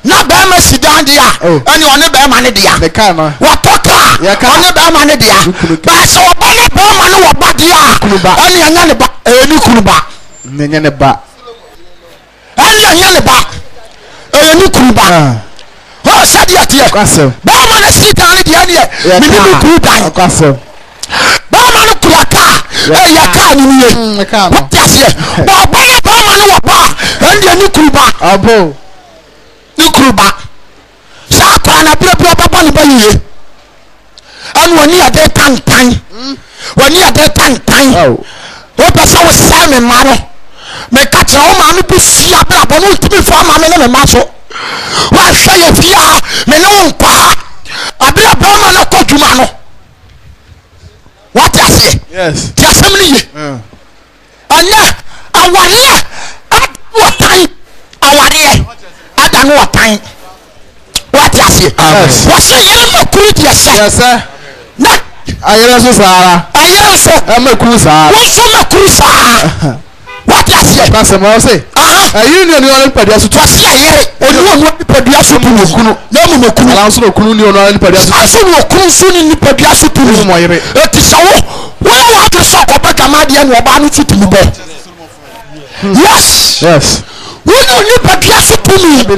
[SPEAKER 1] na be ma sidan dia ani one be ma ne dia
[SPEAKER 2] the car no
[SPEAKER 1] watoka one be ma ne dia ba so oba ne be ma ne wo ba dia ani anya ne ba ni kunuba
[SPEAKER 2] nnye ne ba
[SPEAKER 1] ani anya ne ba ni kunuba ho said atie
[SPEAKER 2] kwasem
[SPEAKER 1] ba ma ne sidan dia ne mi ni kunuba
[SPEAKER 2] kwasem
[SPEAKER 1] ba ma ne kuraka ya ka ni ni
[SPEAKER 2] ka no
[SPEAKER 1] atie ba ma ne wo ba ndi ni kunuba
[SPEAKER 2] abo
[SPEAKER 1] ni kunuba sa kwa na brebro baba ni ba yiye anu oni ade tantan woni ade tantan o pesa wo sa me ma no me ka kira o ma me bi sia bra bo no tibi fo ma me ne me ma so wa hwe ye fia me no nkwa abra ba ma no koduma no what I say
[SPEAKER 2] yes
[SPEAKER 1] ti asem ni ye anya awale watan awale ada no watan what I say what say ye no kuru ti ese
[SPEAKER 2] yes
[SPEAKER 1] na
[SPEAKER 2] ayere so sara
[SPEAKER 1] ayere so
[SPEAKER 2] ma kuru sara
[SPEAKER 1] wo so ma kuru sara what I say
[SPEAKER 2] kwasem o say ayi ni oni padi aso
[SPEAKER 1] to say ayere oni padi aso tu no kunu na mu kunu
[SPEAKER 2] ala so no kunu ni oni padi aso
[SPEAKER 1] aso no kunu so ni padi aso tu no
[SPEAKER 2] mo yire
[SPEAKER 1] eti sa wo wa to so ko ba kama de no ba no tutu ni bo yes ni padi aso tu ni
[SPEAKER 2] bi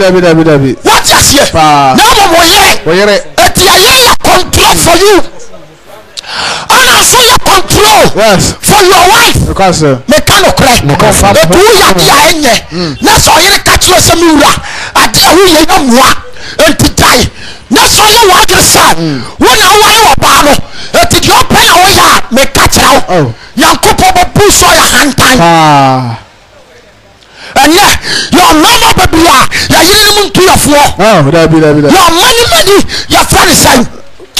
[SPEAKER 1] what I say na mo yire eti ayere control for you and also your control for your wife
[SPEAKER 2] because
[SPEAKER 1] mechanical the two ya dia enye na so yire ka kire se mi wura ade a wo ye na moa enti dai na so ye wa dre sa wo na wo ye oba no enti di opa a wo ya me ka kire wo yankopo bo bu so ya hantan anya your mama baby ya yire mu ntu ya fo your money ya friend say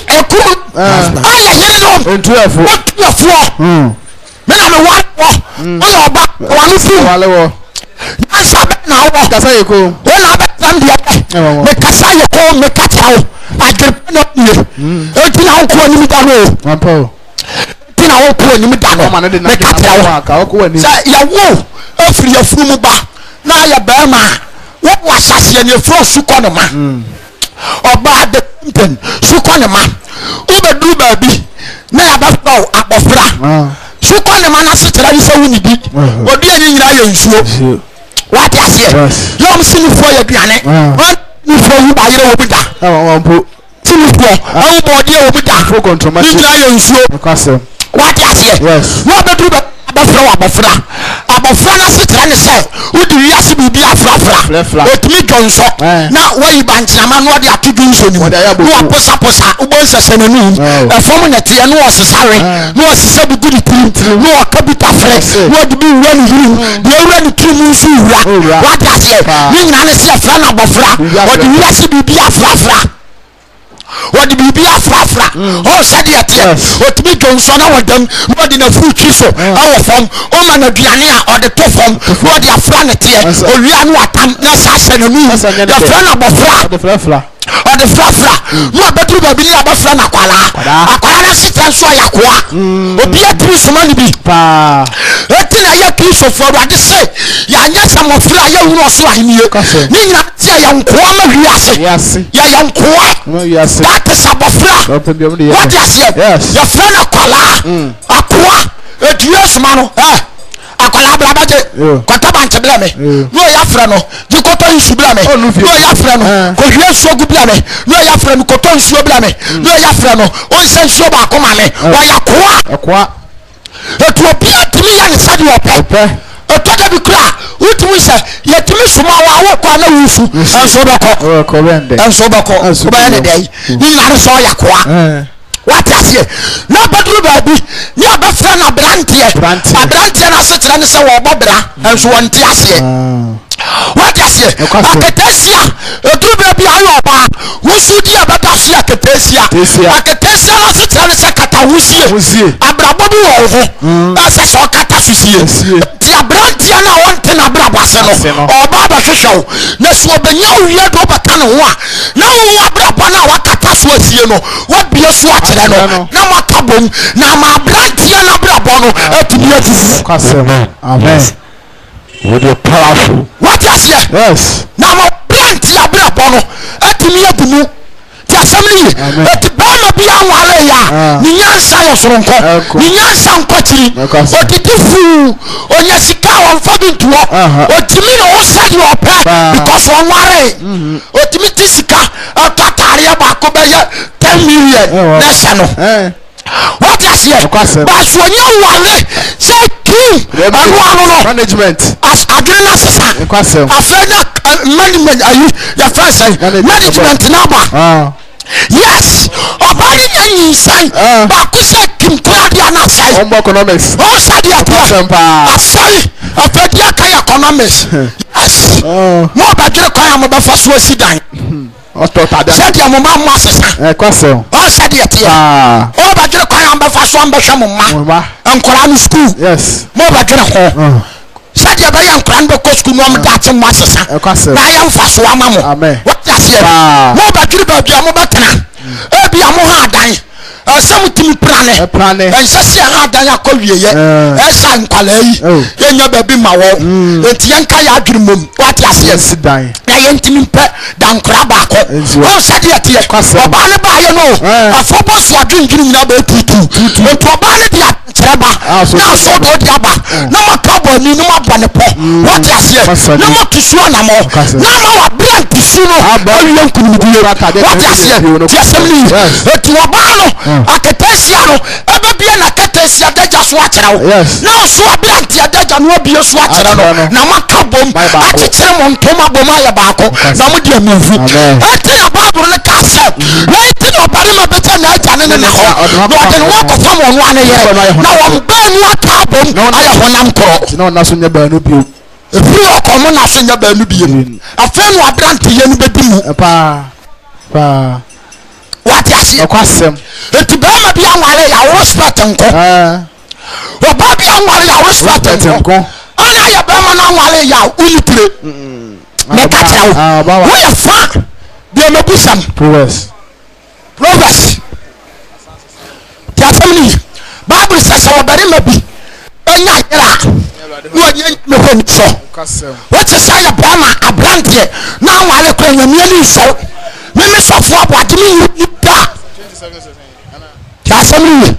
[SPEAKER 1] ekuru aya yire no
[SPEAKER 2] ntu ya fo
[SPEAKER 1] me na me wa o oba wa no fu
[SPEAKER 2] wale wo
[SPEAKER 1] ansa be na wo
[SPEAKER 2] kasa yeko
[SPEAKER 1] wo na be tam dia me kasa yeko me kacha wo agripe no nie enti na wo ko ni mi da no
[SPEAKER 2] ampo
[SPEAKER 1] enti na wo ko ni mi da no me kacha wo
[SPEAKER 2] ka wo ko ni
[SPEAKER 1] sa ya wo afiri ya furu mu ba na ya ba ma wo wa sase ni fro su ko no ma oba de pen su ko no ma o be du ba bi na ya ba fa abofra su ko no ma na se tira ni se wuni bi odi anyi nyina ya nsuo what I say yo am sini fo ya duane ni fo hu ba yire wo bi da
[SPEAKER 2] ampo
[SPEAKER 1] sini fo an bo die wo bi da
[SPEAKER 2] fo controversy
[SPEAKER 1] nyina ya nsuo
[SPEAKER 2] kwasem
[SPEAKER 1] what I say wo be du ba abofra na se tira ni se odi wiase bibi afrafra otimi dwonso na wayi banchama no de atodu nso ni no aposa ubo nsese na nu efom na tie no osesare no osese bi gudi tim no akabita fresh no de bi wura ni huru de wura ni tim nso wura what I say ni nyina ne se afra na abofra odi wiase bibi afrafra what the baby afrafra oh said yet what me johnson na wadam what the fruit so our form o man aduane a or the to form what the afra na tie o wi anu atam na sase na nu the friend abofra
[SPEAKER 2] the frafra
[SPEAKER 1] or the frafra no abetru ba bi ni abofra na akwala na sitan so ayakoa obi atri so man bi
[SPEAKER 2] pa
[SPEAKER 1] eti na ya kristo for ade say ya nya samofra ya wuro so ahiniye ni nyina tie ya nkoa ma wiase ya nkoa that is abofra what I say your friend akwala eti yesu ma no akwala bra baje kwata banche bla me no ya frɛ no di koto nsu bla me no ya frɛ no ko hwe nsu gu bla me no ya frɛ no koto nsu bla me no ya frɛ no on se nsu ba ko ma me wa ya koa etu obi atimi ya ne sadi opɛ eto da bi kura utimi se yetimi suma wa kwa na wufu enso bako ba ne dai ni na so ya koa what I say na badru baby ni abafra na brantie na se tira ne se wo bobra enso wonti ase what I say aketesia edu baby ayo ba wusu di abada so aketesia na se tira ne se kata wusie abrabo bi wo ho ase so kata susie ti abrantie na wonte na brabo ase no oba ba hwehwew na so obenya wiye do bata ne ho a na wo abrabo na wakata so asie no wabie so akyere no na makabom na ma brantie na brabo no atumi atufu
[SPEAKER 2] amen
[SPEAKER 1] with your powerful.
[SPEAKER 2] What is here?
[SPEAKER 1] Yes.
[SPEAKER 2] Now my plenty abira bono. Etimi ebumu. Ti asemi. Eti bama bi anware ya. Ni nyansa yo soronko. Ni nyansa nkotiri. Otitifu. Onya sika won fobi ntuo. Otimi no osadi ope because onware. Otimi tisika atataria ba ko beye 10 million nessa no. What is here? But when you wale say king
[SPEAKER 1] management
[SPEAKER 2] as agreement system. Afena management your first management number. Yes, obani nyi sai ba ko say king dia na sai
[SPEAKER 1] economics
[SPEAKER 2] o say dia asai afedia kai economics. Yes, mo ba jere kan mo ba fa so asidan said your mamma masses. Oh, said it. Oh, but you're going to fast one by some mamma and Koran school.
[SPEAKER 1] Yes,
[SPEAKER 2] more but you're said your young Cranbo school, no that's a masses. I am fast one mamma. What does it? More but you're better. Be a more dying. Some to me plan and says I had a courier. As I'm calling you, baby, my wall. It's Yankaya dream. What does it die? I ain't in pet down Crabacco. Oh, said it here. Banaba, you know. A focus for drinking number 2. But probably Traba. Now so go Jabba. No more trouble, no more Banapo. What does it? No more to swan no more. No more blank to soon. What does it? Just a minute. To a bano. Aketesiano ebe bia na ketesia deja so akyerɛw na so abianti deja no obie so akyerɛw na makabom akyekere mo ntoma bom aye baako na mo dia mevu ete ya bible ne ka sɛ wei ti no bare ma beta na agya ne ne ho na ɔde no akɔfa mo no ane yɛ na wɔn ba mu akabom aye honam korɔ
[SPEAKER 1] na so nya ba no bio
[SPEAKER 2] efiri ɔkɔmo na so nya ba no bio afɛ no abianti ye no bedi mu
[SPEAKER 1] pa
[SPEAKER 2] what is it? It's Bama be anwale ya respect nko. Oba be anwale ya respect nko. Ana ya Bama na anwale ya unipre. Me ka tell. We are fa. Be me busam. Proverbs. Ya family. Bible says obere ma bi. Enya yera. No anya me ho ni so. What is say Bama abrantie na anwale kro nyamia ni so. Me so for abadimi ni da. Ya family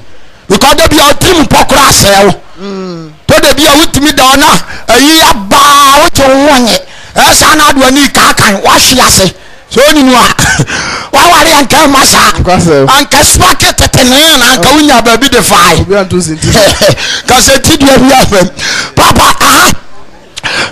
[SPEAKER 2] because they be out team pokora sell. To dey be out me down na ayi aba wo to wonye. E sa na do ani kakan wa hwe ase. So ni no a wa ware anka masa. Anka sparket tetene na anka unya ba bi defy.
[SPEAKER 1] Obi anto sinti.
[SPEAKER 2] Ka se ti do bi afem. Papa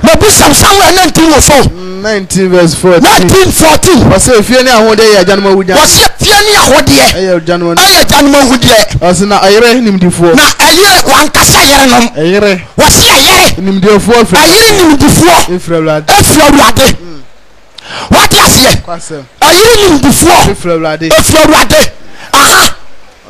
[SPEAKER 2] me bu some somewhere
[SPEAKER 1] 19 verse 14.
[SPEAKER 2] 1914.
[SPEAKER 1] Was say fie ni ahode ya januma wuja.
[SPEAKER 2] Was say fie ni ahode ye.
[SPEAKER 1] Aye januma.
[SPEAKER 2] Aye januma hudie.
[SPEAKER 1] Ose na ayere nimdifo.
[SPEAKER 2] Na aye wan kasa yere nom.
[SPEAKER 1] Ayere.
[SPEAKER 2] Was say ayere
[SPEAKER 1] nimdifo.
[SPEAKER 2] Ayere nimdifo.
[SPEAKER 1] Efrawlade.
[SPEAKER 2] Efrawlade. What is here?
[SPEAKER 1] Kwasem.
[SPEAKER 2] Ayere nimdifo.
[SPEAKER 1] Efrawlade.
[SPEAKER 2] Efrawlade. Aha.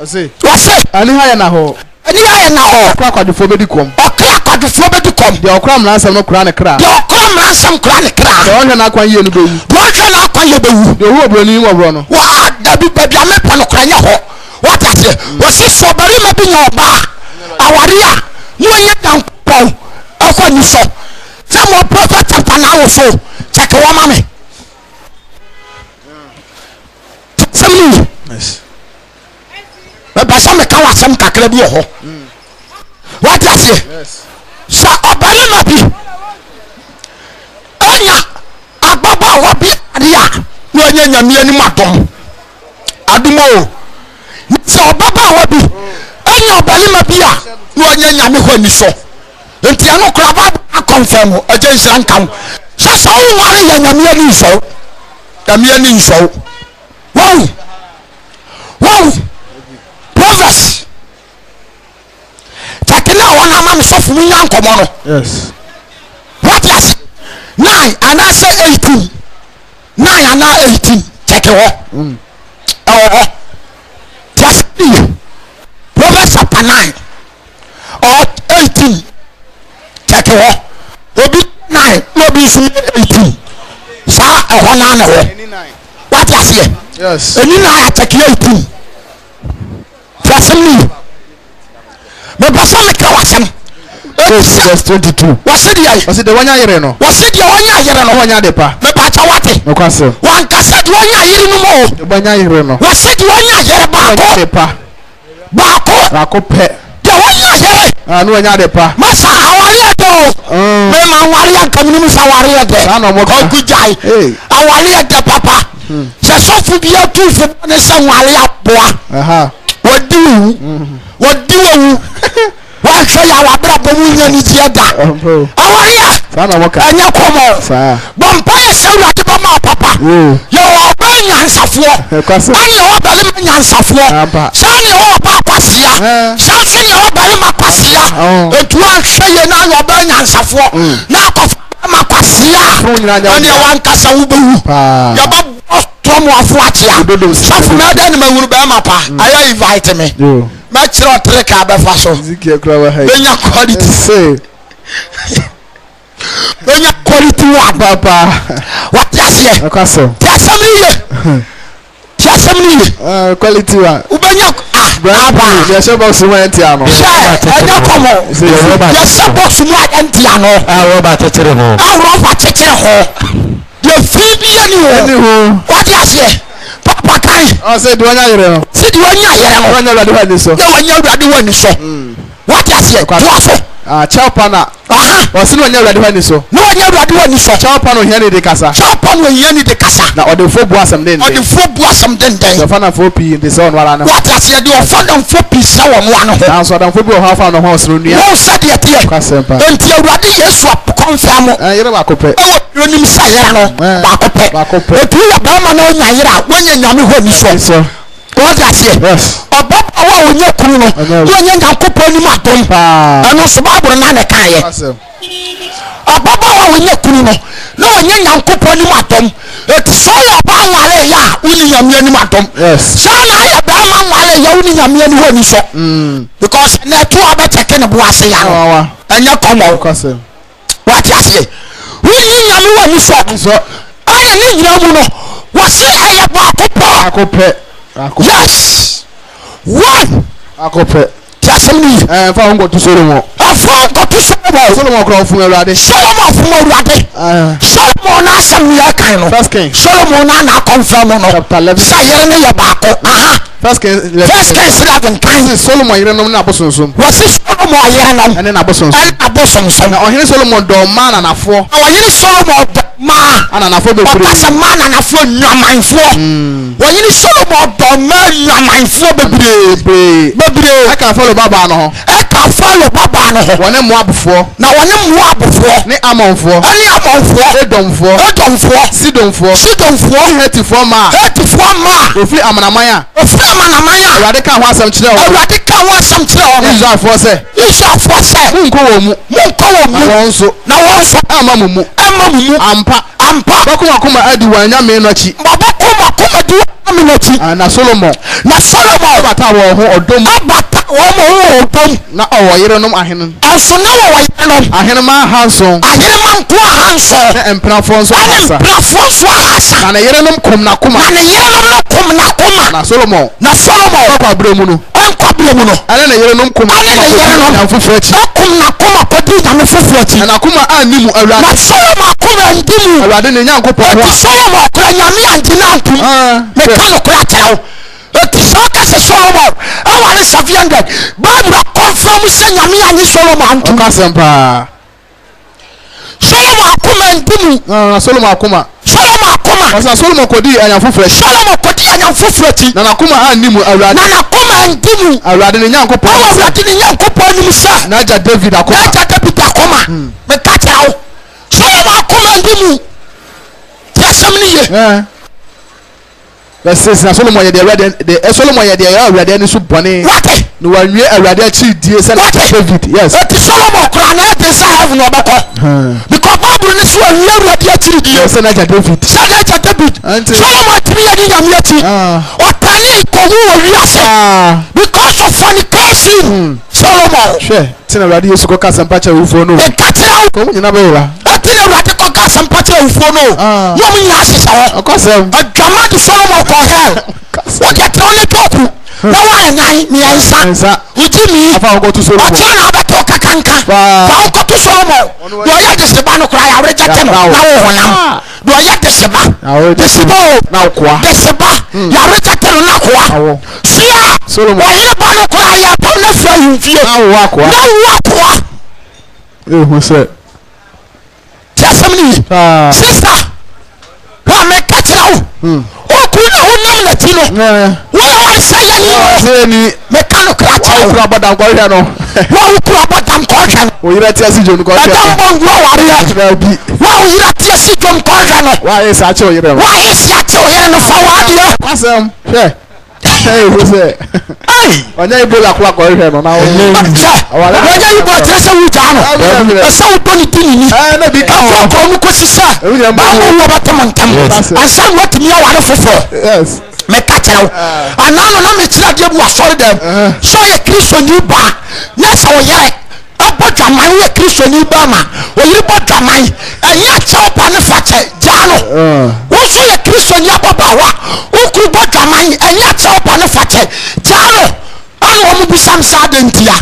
[SPEAKER 1] Ose.
[SPEAKER 2] Was say
[SPEAKER 1] ani ha na ho.
[SPEAKER 2] Ani ha na ho.
[SPEAKER 1] Kwa kwadefo bedikom.
[SPEAKER 2] Akwadefo bedikom.
[SPEAKER 1] De okra mransam no kra ne kra.
[SPEAKER 2] De okra mransam kra ne kra.
[SPEAKER 1] De ohwe na akwan ye no bewu.
[SPEAKER 2] De ohwe na akwan ye bewu.
[SPEAKER 1] De owo obroni mo bro no.
[SPEAKER 2] Wa dabi baby amepa no kra nya ho. What is here? Was say so bari ma bi nya oba. Aware a no ye dankpon. Akwa ni so. Some prophet chapter now so. Check one mama. Family.
[SPEAKER 1] Yes.
[SPEAKER 2] But some can was some kakra bi ho. What is here?
[SPEAKER 1] Yes.
[SPEAKER 2] So obali ma bi. Anya agbaba wa bi adia. No anya nyame ani madom. Adumo. So obaba wa bi. Anya obali ma bi a no anya nyame ho ani so. Enti ano kra ba confirm agency ankam. So ware ya nyame ani so. Nyame ani so. Wow. Prophets. Takina wana ma so fu nyan komo no.
[SPEAKER 1] Yes.
[SPEAKER 2] What is 9 and I say 18. 9 and 18. Check it. Just Proverbs chapter 9 or 18. Check it. Obi 9, obi 18. Sa ehona na wo. What is here?
[SPEAKER 1] Yes.
[SPEAKER 2] Eni na check 18. Just me. Me person me ka wasem. verse 22.
[SPEAKER 1] Was it
[SPEAKER 2] the one I know?
[SPEAKER 1] Was it your own yere no
[SPEAKER 2] One yadepa.
[SPEAKER 1] me pa chawate
[SPEAKER 2] No kwase.
[SPEAKER 1] wan kasa de onya yere no mo
[SPEAKER 2] The one I know.
[SPEAKER 1] was it your onya yere ba ko
[SPEAKER 2] pe.
[SPEAKER 1] de onya yere
[SPEAKER 2] No one yadepa.
[SPEAKER 1] masa awale do me ma wari ankam ni musa wari de
[SPEAKER 2] Sa no mo ka.
[SPEAKER 1] ogujai awale de papa se so fu bi atu fu ne se wale aboa wadi wu wa hwe ya wa bra bomu nya ni tie da awale
[SPEAKER 2] Sa no mo ka.
[SPEAKER 1] anya komo
[SPEAKER 2] Sa.
[SPEAKER 1] bompa ye se wade ba ma papa yo wa ba nyansafo ani o ba le nyansafo sani o ba kwasia sani o ba le makwasia etu a hwe ye na yo ba nyansafo na akof makwasia ani wan kasa wo bewu ya ba tomo afo atia safu na da ni mawuru ba ma pa ayo invite me ma chiro treka ba fa so
[SPEAKER 2] zikia kra wa hai
[SPEAKER 1] enya quality
[SPEAKER 2] say
[SPEAKER 1] enya quality wa
[SPEAKER 2] papa
[SPEAKER 1] what yes ye
[SPEAKER 2] akaso
[SPEAKER 1] tiasemni
[SPEAKER 2] quality wa
[SPEAKER 1] ubenya
[SPEAKER 2] braba ya shebo sumo entiano
[SPEAKER 1] enya komo ya shebo sumo entiano
[SPEAKER 2] roba tetere ho
[SPEAKER 1] the feed anyhow what yes ye papa kai
[SPEAKER 2] say do anya yere no
[SPEAKER 1] see do anya yere no
[SPEAKER 2] anya wade wani so
[SPEAKER 1] na anya wade wani so what yes ye
[SPEAKER 2] chawpana wasi no anya wade wani so
[SPEAKER 1] no anya wade wani so
[SPEAKER 2] chawpana hiani de kasa na odefo bu asam den
[SPEAKER 1] so
[SPEAKER 2] fana fo pi de so nwara na
[SPEAKER 1] what yes ye do fana fo pi se won wa no
[SPEAKER 2] na so dan fo bi o ha fa no ho sro nua
[SPEAKER 1] no said ye tie
[SPEAKER 2] kwasempa
[SPEAKER 1] enti awurade yesu confirm
[SPEAKER 2] yere ba ko pe
[SPEAKER 1] yonim sayera no ba ko pe etu ya ba ma no nya yera wonya nyame ho ni so what yes ye obo awa onye kunu no wonya nyankopɔ ni matom ano so baburo na ne kan ye obo awa onye kunu no na wonya nyankopɔ ni matom eti so ya ba wale ya woni nyame ni matom so na ya ba ma wale ya woni nyame ni ho ni so because na to aba check ne bo ase ya no anya komo what yes ye woni nyame wo ni so aye ni nyina mu no wase eye ba
[SPEAKER 2] akopɛ
[SPEAKER 1] yes one
[SPEAKER 2] akopɛ
[SPEAKER 1] tiasemni
[SPEAKER 2] fa ngo to Solomon
[SPEAKER 1] afa go to
[SPEAKER 2] Solomon kro fun Awurade
[SPEAKER 1] Solomon na asem ya kan no
[SPEAKER 2] First King
[SPEAKER 1] Solomon na confirm no
[SPEAKER 2] chapter 11
[SPEAKER 1] say yere ne ya ba ko First King 11 kan
[SPEAKER 2] Solomon yere no na abosonsom
[SPEAKER 1] wasi Solomon yere no
[SPEAKER 2] ene na abosonsom na ohene Solomon do ma na nafo
[SPEAKER 1] ohene Solomon ma
[SPEAKER 2] ana nafo be fure
[SPEAKER 1] asa ma na nafo nyamanfo ohene Solomon do ma nyamanfo bebre
[SPEAKER 2] aka follow baba no ho
[SPEAKER 1] eka follow baba no ho
[SPEAKER 2] wone moabfo
[SPEAKER 1] na wone moabfo
[SPEAKER 2] ne amonfo edomfo sidonfo hetifo ma ofi amanaman Awurade ka ho asam kire o Israelfo se munko wo mu na wonso amamumu ampa bakuma adi wanyame no chi
[SPEAKER 1] bakuma di wanyame no chi
[SPEAKER 2] na Solomon bata wo ho odom
[SPEAKER 1] na
[SPEAKER 2] owoyerenom ahene
[SPEAKER 1] aso na owoyerenom
[SPEAKER 2] ahene ma hanson
[SPEAKER 1] nko hanson
[SPEAKER 2] na emprafo nso hasa na yerenom kom na kuma na Solomon papa bremu no ana na yerenom kom na fufurachi
[SPEAKER 1] na kuma padi na fufurachi
[SPEAKER 2] na kuma animu Awurade
[SPEAKER 1] na Solomon kuma ndimu
[SPEAKER 2] Awurade ne nyankopɔ ho
[SPEAKER 1] Solomon kuma nyame antina antum me kanu kura kyerɛw so Solomon awale 700 Bible confirm say nyame anyi Solomon antum
[SPEAKER 2] kasempa
[SPEAKER 1] Solomon kuma ndimu
[SPEAKER 2] Solomon akuma wasa Solomon kodi anyamfofurati na nakuma animu Awurade
[SPEAKER 1] ndimu
[SPEAKER 2] Awurade ne nyankopɔ
[SPEAKER 1] nimu sa
[SPEAKER 2] na ja David akuma
[SPEAKER 1] me kakyao Solomon akuma ndimu tiasemni ye
[SPEAKER 2] verse na Solomon ye de Solomon ye de Awurade ni so bone no wanwie Awurade achi die se na David yes
[SPEAKER 1] Solomon kura na de sa heaven obako because Bible ni so wanwie Awurade achi die
[SPEAKER 2] se na David
[SPEAKER 1] Solomon tiri ye ni nyame achi otani ko wo wiase because of fornication Solomon
[SPEAKER 2] she tina Awurade yesu ko kasa mpacha ufo no ko nyina be wura
[SPEAKER 1] atina Awurade ko kasa mpacha ufo no yo mu nyina asesa ho
[SPEAKER 2] akosem
[SPEAKER 1] adwama di Solomon ko hell o ke toni toku na wa nyan mi ansa ujimi
[SPEAKER 2] afa go to Solomon
[SPEAKER 1] o tena ba to kaka anka fa ko to Solomon do ya de seba no kra ya reject no na wo honam do ya de seba na kwa de seba ya reject no na kwa sia Solomon ya ba no kra ya pa na fra yimfie na wo akwa
[SPEAKER 2] who said
[SPEAKER 1] Jasmine sister wa me katira o ku na ho na ti no wa say ni me kanu kra cha
[SPEAKER 2] kura bodan ko hwe no
[SPEAKER 1] wa kura bodan ko hwe
[SPEAKER 2] o yira ti asi jonu ko hwe
[SPEAKER 1] no bongo wa ria
[SPEAKER 2] bi
[SPEAKER 1] wa yira ti asi jonu ko hwe no
[SPEAKER 2] wa is a che o yira
[SPEAKER 1] wa is a che o yira no fa wa dio
[SPEAKER 2] asem hwe hey who say
[SPEAKER 1] ai
[SPEAKER 2] onya ibola kwa ko hwe no na o
[SPEAKER 1] onya ibola ti se wu ta no e se wu to ni tini ni
[SPEAKER 2] na bi ka
[SPEAKER 1] ko mu ko sisa ba wo ba to mantam asan what mi ya wa no fofo
[SPEAKER 2] yes
[SPEAKER 1] me katira anano na me kira de bu asori dem so ye Kristo ni ba na so ye abodwaman ye Kristo ni ba ma o yiri bodwaman enya cha pa ne fa che jano wo so ye Kristo ni ababa wa o ku bodwaman enya cha pa ne fa che jano an wo mu bisam sa de ntia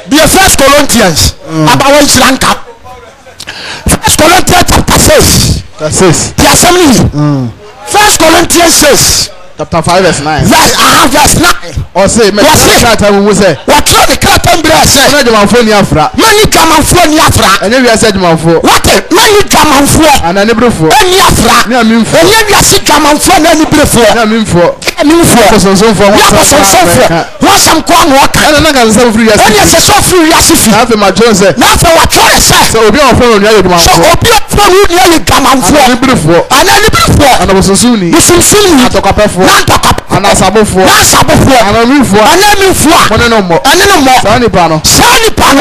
[SPEAKER 1] be 1 Corinthians about one slanka 1 Corinthians chapter 6 the assembly 1 Corinthians 6
[SPEAKER 2] chapter 5 verse 9
[SPEAKER 1] verse 9
[SPEAKER 2] or say me that time we say
[SPEAKER 1] what try the carton bread say
[SPEAKER 2] na jamanfo ni afra
[SPEAKER 1] many jamanfo ni afra
[SPEAKER 2] ene wi ase jamanfo
[SPEAKER 1] what many jamanfo
[SPEAKER 2] ana ne brefo
[SPEAKER 1] ni afra
[SPEAKER 2] ni aminfo
[SPEAKER 1] ene wi ase jamanfo na ni brefo
[SPEAKER 2] ni aminfo
[SPEAKER 1] ko
[SPEAKER 2] sonfo
[SPEAKER 1] wa sam ko an waka
[SPEAKER 2] ana na kan sam free ase
[SPEAKER 1] ene se so free ase fi
[SPEAKER 2] na fe ma join say
[SPEAKER 1] na fe wa try say
[SPEAKER 2] so obi on phone ni ayo jamanfo
[SPEAKER 1] so obi on ni ayo jamanfo
[SPEAKER 2] ana ni brefo ana bosonsuni atokapefo ana sabofo ana mifo ana no mo sani pano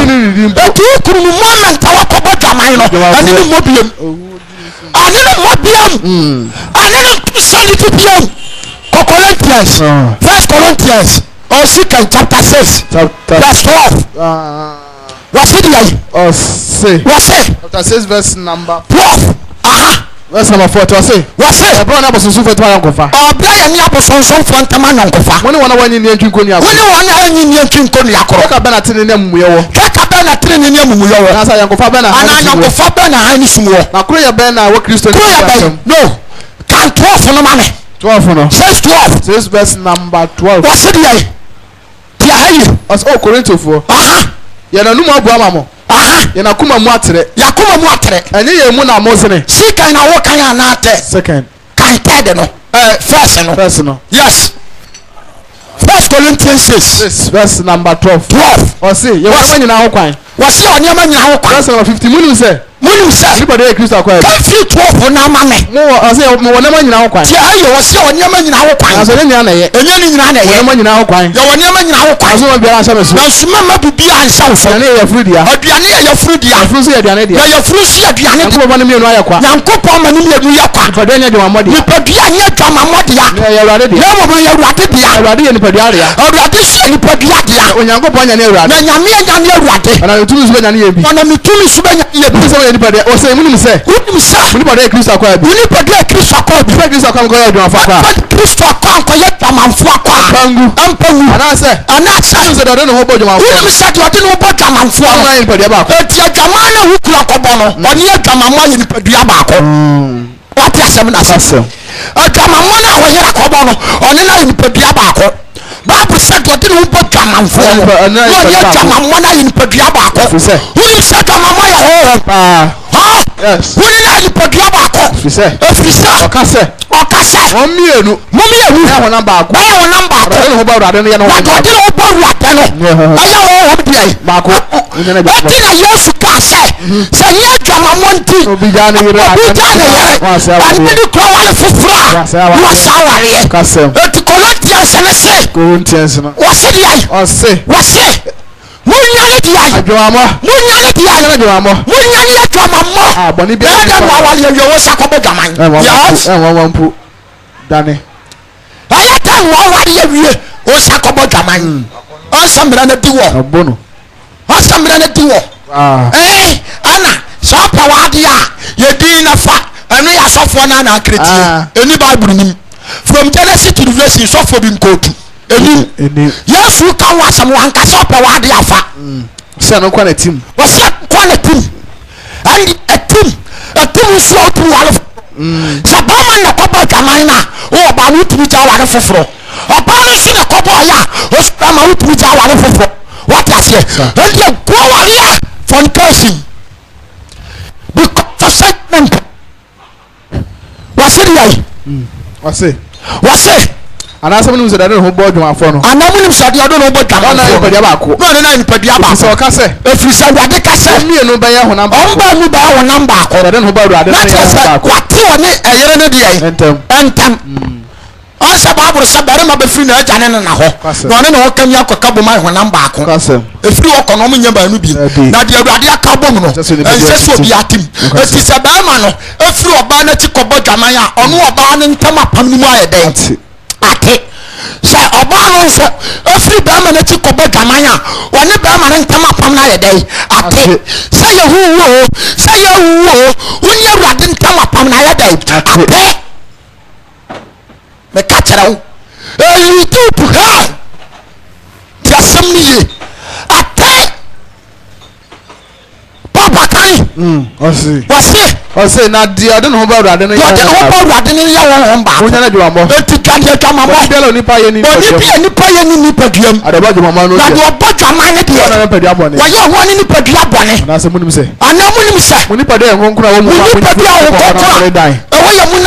[SPEAKER 1] ni etu kuru mu moment awa ko bodwaman no ani ni mobiem ani ni sani bibiem ko Corinthians 1 Corinthians or 2 chapter 6 verse 12 what's it like
[SPEAKER 2] chapter 6 verse number
[SPEAKER 1] 12
[SPEAKER 2] verse number 4
[SPEAKER 1] what's it
[SPEAKER 2] bro na bosunsun fe to yankofa
[SPEAKER 1] bra ya ni abosunsun fo ntama yankofa
[SPEAKER 2] woni wona wanyi ni ntwinko ni akoro
[SPEAKER 1] woni wona wanyi ni ntwinko ni akoro
[SPEAKER 2] ka bana tini ne mumuye wo
[SPEAKER 1] ka bana tini ne mumuye wo
[SPEAKER 2] na sa yankofa bana
[SPEAKER 1] ana yankofa bana hani sumuwo
[SPEAKER 2] na kuro ya bana wo Kristo ni
[SPEAKER 1] no kan 12 no mame
[SPEAKER 2] 12 no
[SPEAKER 1] 6
[SPEAKER 2] verse number 12
[SPEAKER 1] what's it like dia hayi
[SPEAKER 2] as o Korintofo ya na numu abu amamo ya na kuma mu atere
[SPEAKER 1] enye
[SPEAKER 2] ye mu na mozene
[SPEAKER 1] si kan na wo kan ya na ate
[SPEAKER 2] second
[SPEAKER 1] kan third no first no yes 1 Corinthians 6
[SPEAKER 2] verse number 12 o say ye wa nyina ho kwan
[SPEAKER 1] wa say oni ma nyina ho kwan
[SPEAKER 2] verse number 50 munum say anybody dey Kristo akwa
[SPEAKER 1] kan fi 12 na ma me
[SPEAKER 2] mo o say mo wona ma nyina ho kwan
[SPEAKER 1] ti ayo wa say oni ma nyina ho kwan
[SPEAKER 2] aso ne nyina na ye
[SPEAKER 1] enye ni nyina na ye
[SPEAKER 2] wona ma nyina ho kwan
[SPEAKER 1] ya woni ma nyina ho kwan
[SPEAKER 2] aso ma bia ansa meso
[SPEAKER 1] na suma ma bibia ansa wo
[SPEAKER 2] na ye frudia
[SPEAKER 1] aduane ye frudia
[SPEAKER 2] afru so ye aduane dia
[SPEAKER 1] na ye fru so aduane
[SPEAKER 2] ko ba ne mienu ayakwa
[SPEAKER 1] Nyankopon ma ne mienu yakwa
[SPEAKER 2] nipadua nya dwama mode
[SPEAKER 1] nipadua nya dwama mode ya
[SPEAKER 2] na ye awrade dia
[SPEAKER 1] na mo ye awrade dia
[SPEAKER 2] awrade ye nipadua dia
[SPEAKER 1] awrade so nipadua dia
[SPEAKER 2] Onyankopon nya ne awrade
[SPEAKER 1] na nyame nya ne awrade
[SPEAKER 2] na mitumi so nya ne ye bi
[SPEAKER 1] na mitumi so nya ye bi
[SPEAKER 2] so ye nipadua o say munum say nipadua Kristo akwa bi
[SPEAKER 1] nipadua Kristo akwa bi
[SPEAKER 2] Kristo akwa ko ye dwama fa
[SPEAKER 1] Kristo akwa ko ye dwama mfo akwa ampangu anase
[SPEAKER 2] so dade no ho bo dwama mfo
[SPEAKER 1] munum say dade no bo dwama mfo
[SPEAKER 2] na nipadua ba ko
[SPEAKER 1] eti dwama na hukura ko bo no oni ye dwama mo ye nipadua ba ko what ya seven asem dwama mo na ho ye ko bo no oni na ye nipadua ba ko Bible said dade no bo dwama mfo no ye dwama mo na ye nipadua ba ko who said dwama mo ye ho
[SPEAKER 2] yes
[SPEAKER 1] who na ye nipadua ba ko ofisa
[SPEAKER 2] okase won mienu ya wona ba ko dade no ho ba awrade no ye no
[SPEAKER 1] dade no bo awrade no aya ho bi
[SPEAKER 2] ba ko
[SPEAKER 1] ina Yesu ka se nye dwama mo nti
[SPEAKER 2] obi ja ne yire
[SPEAKER 1] ani ko wale fufura wa saware
[SPEAKER 2] kasem
[SPEAKER 1] Corinthians no wase dia wase munyane dia
[SPEAKER 2] adwama
[SPEAKER 1] munyane dwama mo
[SPEAKER 2] boni bi
[SPEAKER 1] na wa wale yo wo sakobe dwaman
[SPEAKER 2] yes wampu dane
[SPEAKER 1] aya tan wa wale wie wo sakobe dwaman on samira na diwo
[SPEAKER 2] abono
[SPEAKER 1] asamira na diwo ana so pawade a ye din na fa anu ya sofo na na kreti eni bible nim from Genesis to Revelation sofo bi nkotu eni yesu kan wasam wanka so pawade afa
[SPEAKER 2] say no kwa na team
[SPEAKER 1] was kwa na team and a team so to wale sabama na kobo jamana o ba no tumi ja wale foforo oba no so na kobo ya o sabama no tumi ja wale foforo what I say and you go wale fornication because for segment was it
[SPEAKER 2] ana asem nim se da no bo dwuma afo no
[SPEAKER 1] ana munim se da no bo dwuma
[SPEAKER 2] na nipadia baako
[SPEAKER 1] no na nipadia baako
[SPEAKER 2] so ka se
[SPEAKER 1] efrisa wade ka se
[SPEAKER 2] mienu ba ya ho namba
[SPEAKER 1] omba mu ba ho namba akọ
[SPEAKER 2] da no ba ru ade na baako
[SPEAKER 1] wate one eyere ne de entam on se baaburo se bare ma be free na agane na ho no ne na wakanya akọka bo mai ho namba akọ
[SPEAKER 2] ka se
[SPEAKER 1] efri okọ no nya ba nu bi na de awurade aka bom no ense so bi atim eti se ba ma no efri oba na ti kọbọ dwaman a ono oba ne ntam apam ni mu ayede ate sa oba no so efri ba ma na ti kọbọ dwaman a one ba ma ne ntam apam na ayede ate say you unya awurade ntam apam na ayede ate me kacharawo you do to her tiasemi ate papa kai
[SPEAKER 2] wasi na dia de no ba urade no ya
[SPEAKER 1] won ba
[SPEAKER 2] unya na dwambo
[SPEAKER 1] eti tade twamambo
[SPEAKER 2] bela nipa ye ni
[SPEAKER 1] nipa duam
[SPEAKER 2] adaba dwamama no
[SPEAKER 1] na do bodwama ne de
[SPEAKER 2] na pedia bone
[SPEAKER 1] wa ye ho ni nipa dua bone
[SPEAKER 2] na se munim se
[SPEAKER 1] mu nipa de
[SPEAKER 2] nkura wo mu
[SPEAKER 1] nipa dua wo ye mu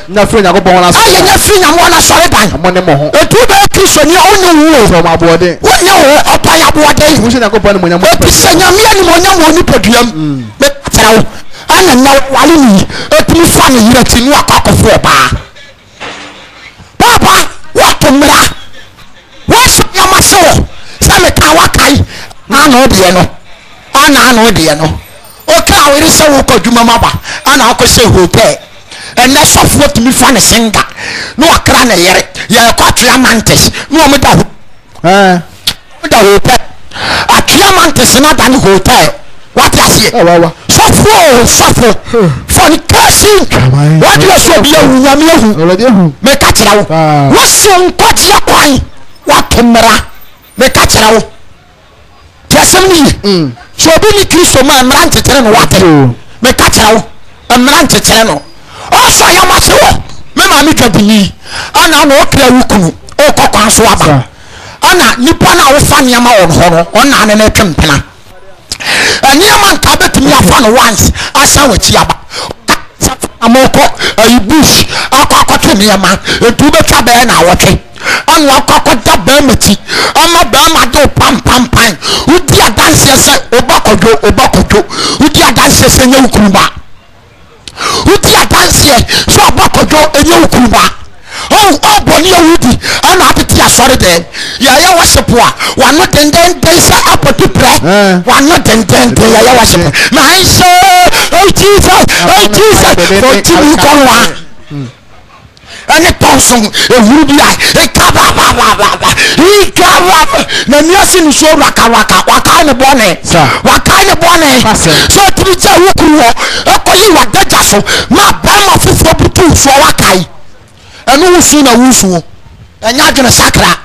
[SPEAKER 2] na free nyakopon na so
[SPEAKER 1] na free nyamo na sore dan
[SPEAKER 2] amone mo ho
[SPEAKER 1] etu be kristo ni onu wo
[SPEAKER 2] so ma boode
[SPEAKER 1] wonye wo opa ya boode
[SPEAKER 2] wo se nyakopon mo nyamo
[SPEAKER 1] etu se nyame ni mo nyamo ni paduam me trawo ana na wale ni etu mi fa ni yira ti nu akakofo ba papa what mra what ya maso se me ka wakai ana ode no o ka awiri se wo ko dwuma maba ana akose hotel and na sofo to me fa ne singa no akra na yere ya kwa triamantes no me da hotel a triamantes na da hotel what you say sofo fornication what you so bia wunyame hu me ka kira wo waso nkwaji akwan watomra me ka kira wo tiasemi so bi ni kristo ma mra ntetere no wate me ka kira wo mra ntetere no also ya masewo me ma mi twabini ana na okra wukunu o kokwan so aba ana nipa na wo fa niama won ho no ona ne na twempena aniama nka betumi afa no once asa wachi aba amoko ayi bush akwa niama etu betwa be na awotwe ana akwa da be mati ama be ma do pam udi adanse se obakojo udi adanse se nya wukunu ba uti adanse so abakojo enye ukuba o boni awudi ana atete asore de ya worship wa wano denden sa apoti pre wano denden ya worship na so oh Jesus for timi konwa ane ponson ehuru bi ai e kaba na niasi ni so waka ne bone so timi cha wukuru akoyi wadaja so ma ba ma fufo butu so wakai anu wusu na wusu enya dwene sakra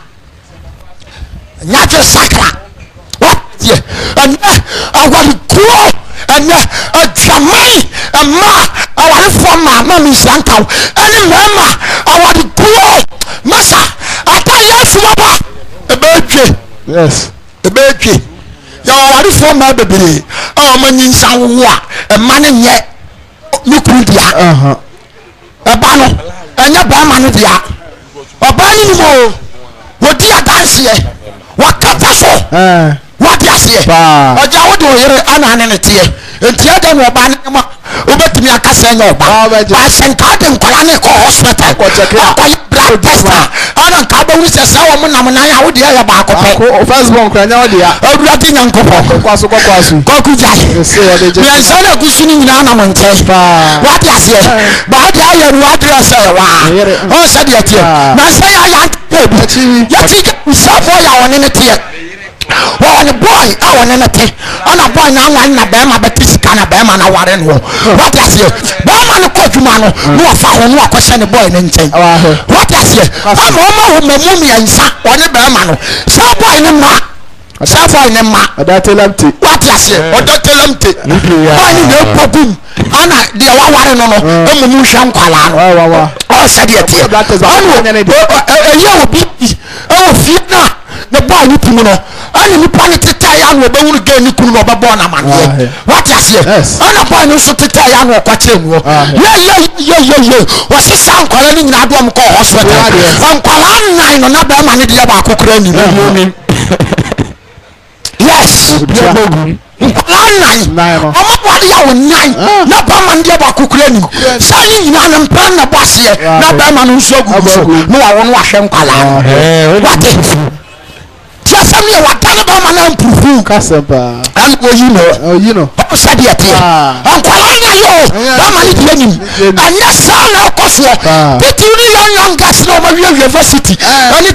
[SPEAKER 1] what ye anya awali kuo anya adwamai ama awali forma ma mi sankaw ani mama awali kuo masa ata yesu baba ebetwe
[SPEAKER 2] yes
[SPEAKER 1] ebetwe ya awali forma bebere ma nyinsa wo a ma ne nye nukuru dia eba no enya ba ma no dia oba ni mo wodi adanse wakata so wadi ase oja wo do yere ana ne tie entia da no oba ne ma obetumi akasa nya oba ba senta de nkola ne ko hospital ko blood test ana ka ba wuri sesa wo mo nam na ya wo dia ya ba akopɛ
[SPEAKER 2] first born kranya wo dia
[SPEAKER 1] awurade nyankopɔ
[SPEAKER 2] kwaso
[SPEAKER 1] ko kujai me ansa na kusuni nyina na mo nche wadi ase ba dia ya ru address wa on said yet na say ya ti safo ya woni ne tie one boy awon na te ona boy na wan na be ma betisika na be ma na ware no what you say be ma no kodwuma no no afa ho no akohye ne boy ne nchen what you say ama o ma wo mamu mi ansa one be ma no sa boy ne ma Safa ne ma.
[SPEAKER 2] Adatelamte.
[SPEAKER 1] What you say? Adatelamte. Why you no problem? Ana dia wa ware no no. Emu hwa nkwala no. Wa. O said it here. Eya obi. O fie na. The boy ni pum no. Ani ni pa ni teta ya no be wuru ge ni kunu no be born na man. What you say? Ana boy no so teta ya no kwa chem wo. Ye. Wa se san kwala ni nyina do am ko hospital. Nkwala nan no na be ma ni dia ba akokura ni. Yes. Nine. Body ya nine. Na ba man dia ba kokura ni. Sa ni nyina na mpa na bose. Na ba man nso agugu. No wa won wa hwe nkwala. What if? Just me wa tan ba man na mpufu.
[SPEAKER 2] Kasaba.
[SPEAKER 1] And you know. What said it here? Nkwala na yo. Ba man dia ni. Anya sa na koso. Between young guys no ma university. Ani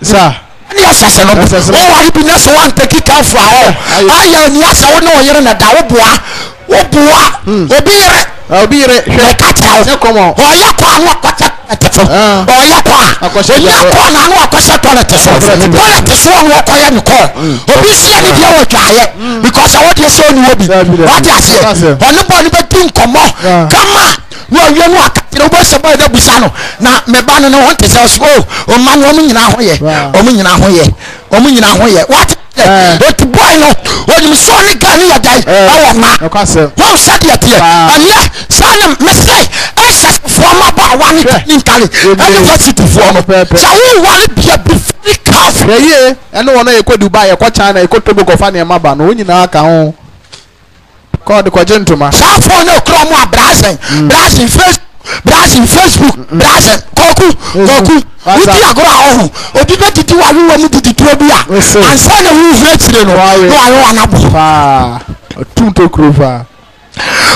[SPEAKER 2] sir.
[SPEAKER 1] Yes, I said, oh, I be next one take it off for all. I am yes, I know you're in a dawa. Obi catch out. Oh, yakwa, what oh, yakwa, na no question toilet. Toilet is one walk I am call. Obi see if you will try it because I want your son will be. What I say, on the body, but come on. No, you know, you was about the Busano. Now, me banner no want to say, oh, man, woman in our way, woman in our way, woman in our way. What? But to boy, no, when you saw the gun, you die. Oh, man, well, said it here. And yeah, son, mistake. I said, former bar one in Cali, university former. So, who want to be a big calf?
[SPEAKER 2] Yeah, and no one I could do buy a China, I could go find a maba, no, you know, called the gentleman.
[SPEAKER 1] Some for no chroma brazen, brazen Facebook, brazen, Koku. We are going or did not do what we want to do. And send a move yesterday. No, I want
[SPEAKER 2] to Krova.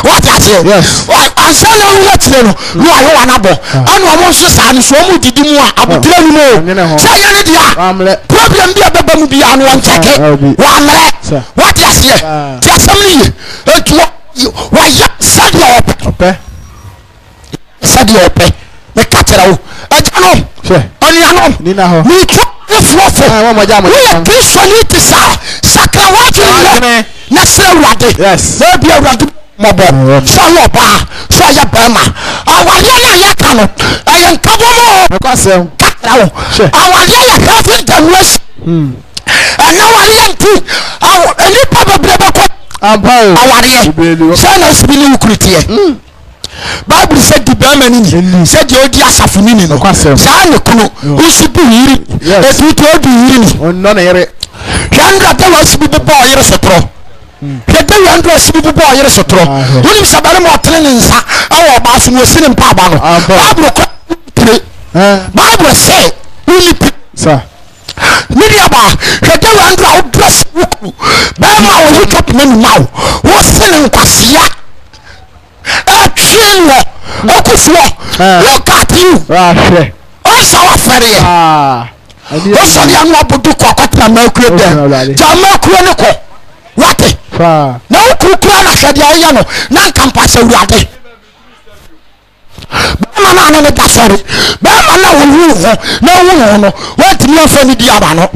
[SPEAKER 1] What I say? Yes. And send a move yesterday. No, I want to and almost a son, so we did more. I will tell you more. Say anything. Problem be a baby be on one jacket. What I say? Just somebody. Why said you okay? Said you okay? The catcher. I don't know. Only Nina. Me too. If you are need to Sakawati. Yes. There be a random mob. So your bar. So your Burma. I want you cano. I am Kabomo. I want you having the rest. And now I am too. And you probably Sana spinning ukritie. Bible said the Berman said you odi asafuni no. Sana kuno usibu yiri. Etu to do yiri.
[SPEAKER 2] None ere.
[SPEAKER 1] Yandra te wasibu bo yiri sotro. Yete yandra wasibu bo yiri sotro. Woni sabare mo trene nsa awo ba fu wosine mpa ba no. Bible say woni
[SPEAKER 2] sir.
[SPEAKER 1] Media bar, the Andra dress wuku. Bama will look up many now. What's selling Cassia? A train, look at you. Also, also, the young one to Cockata Mercury. Jamaica, what? No, Kukana said, Yano, non compass a Bama no that sorry. Bama no what me for the diabano.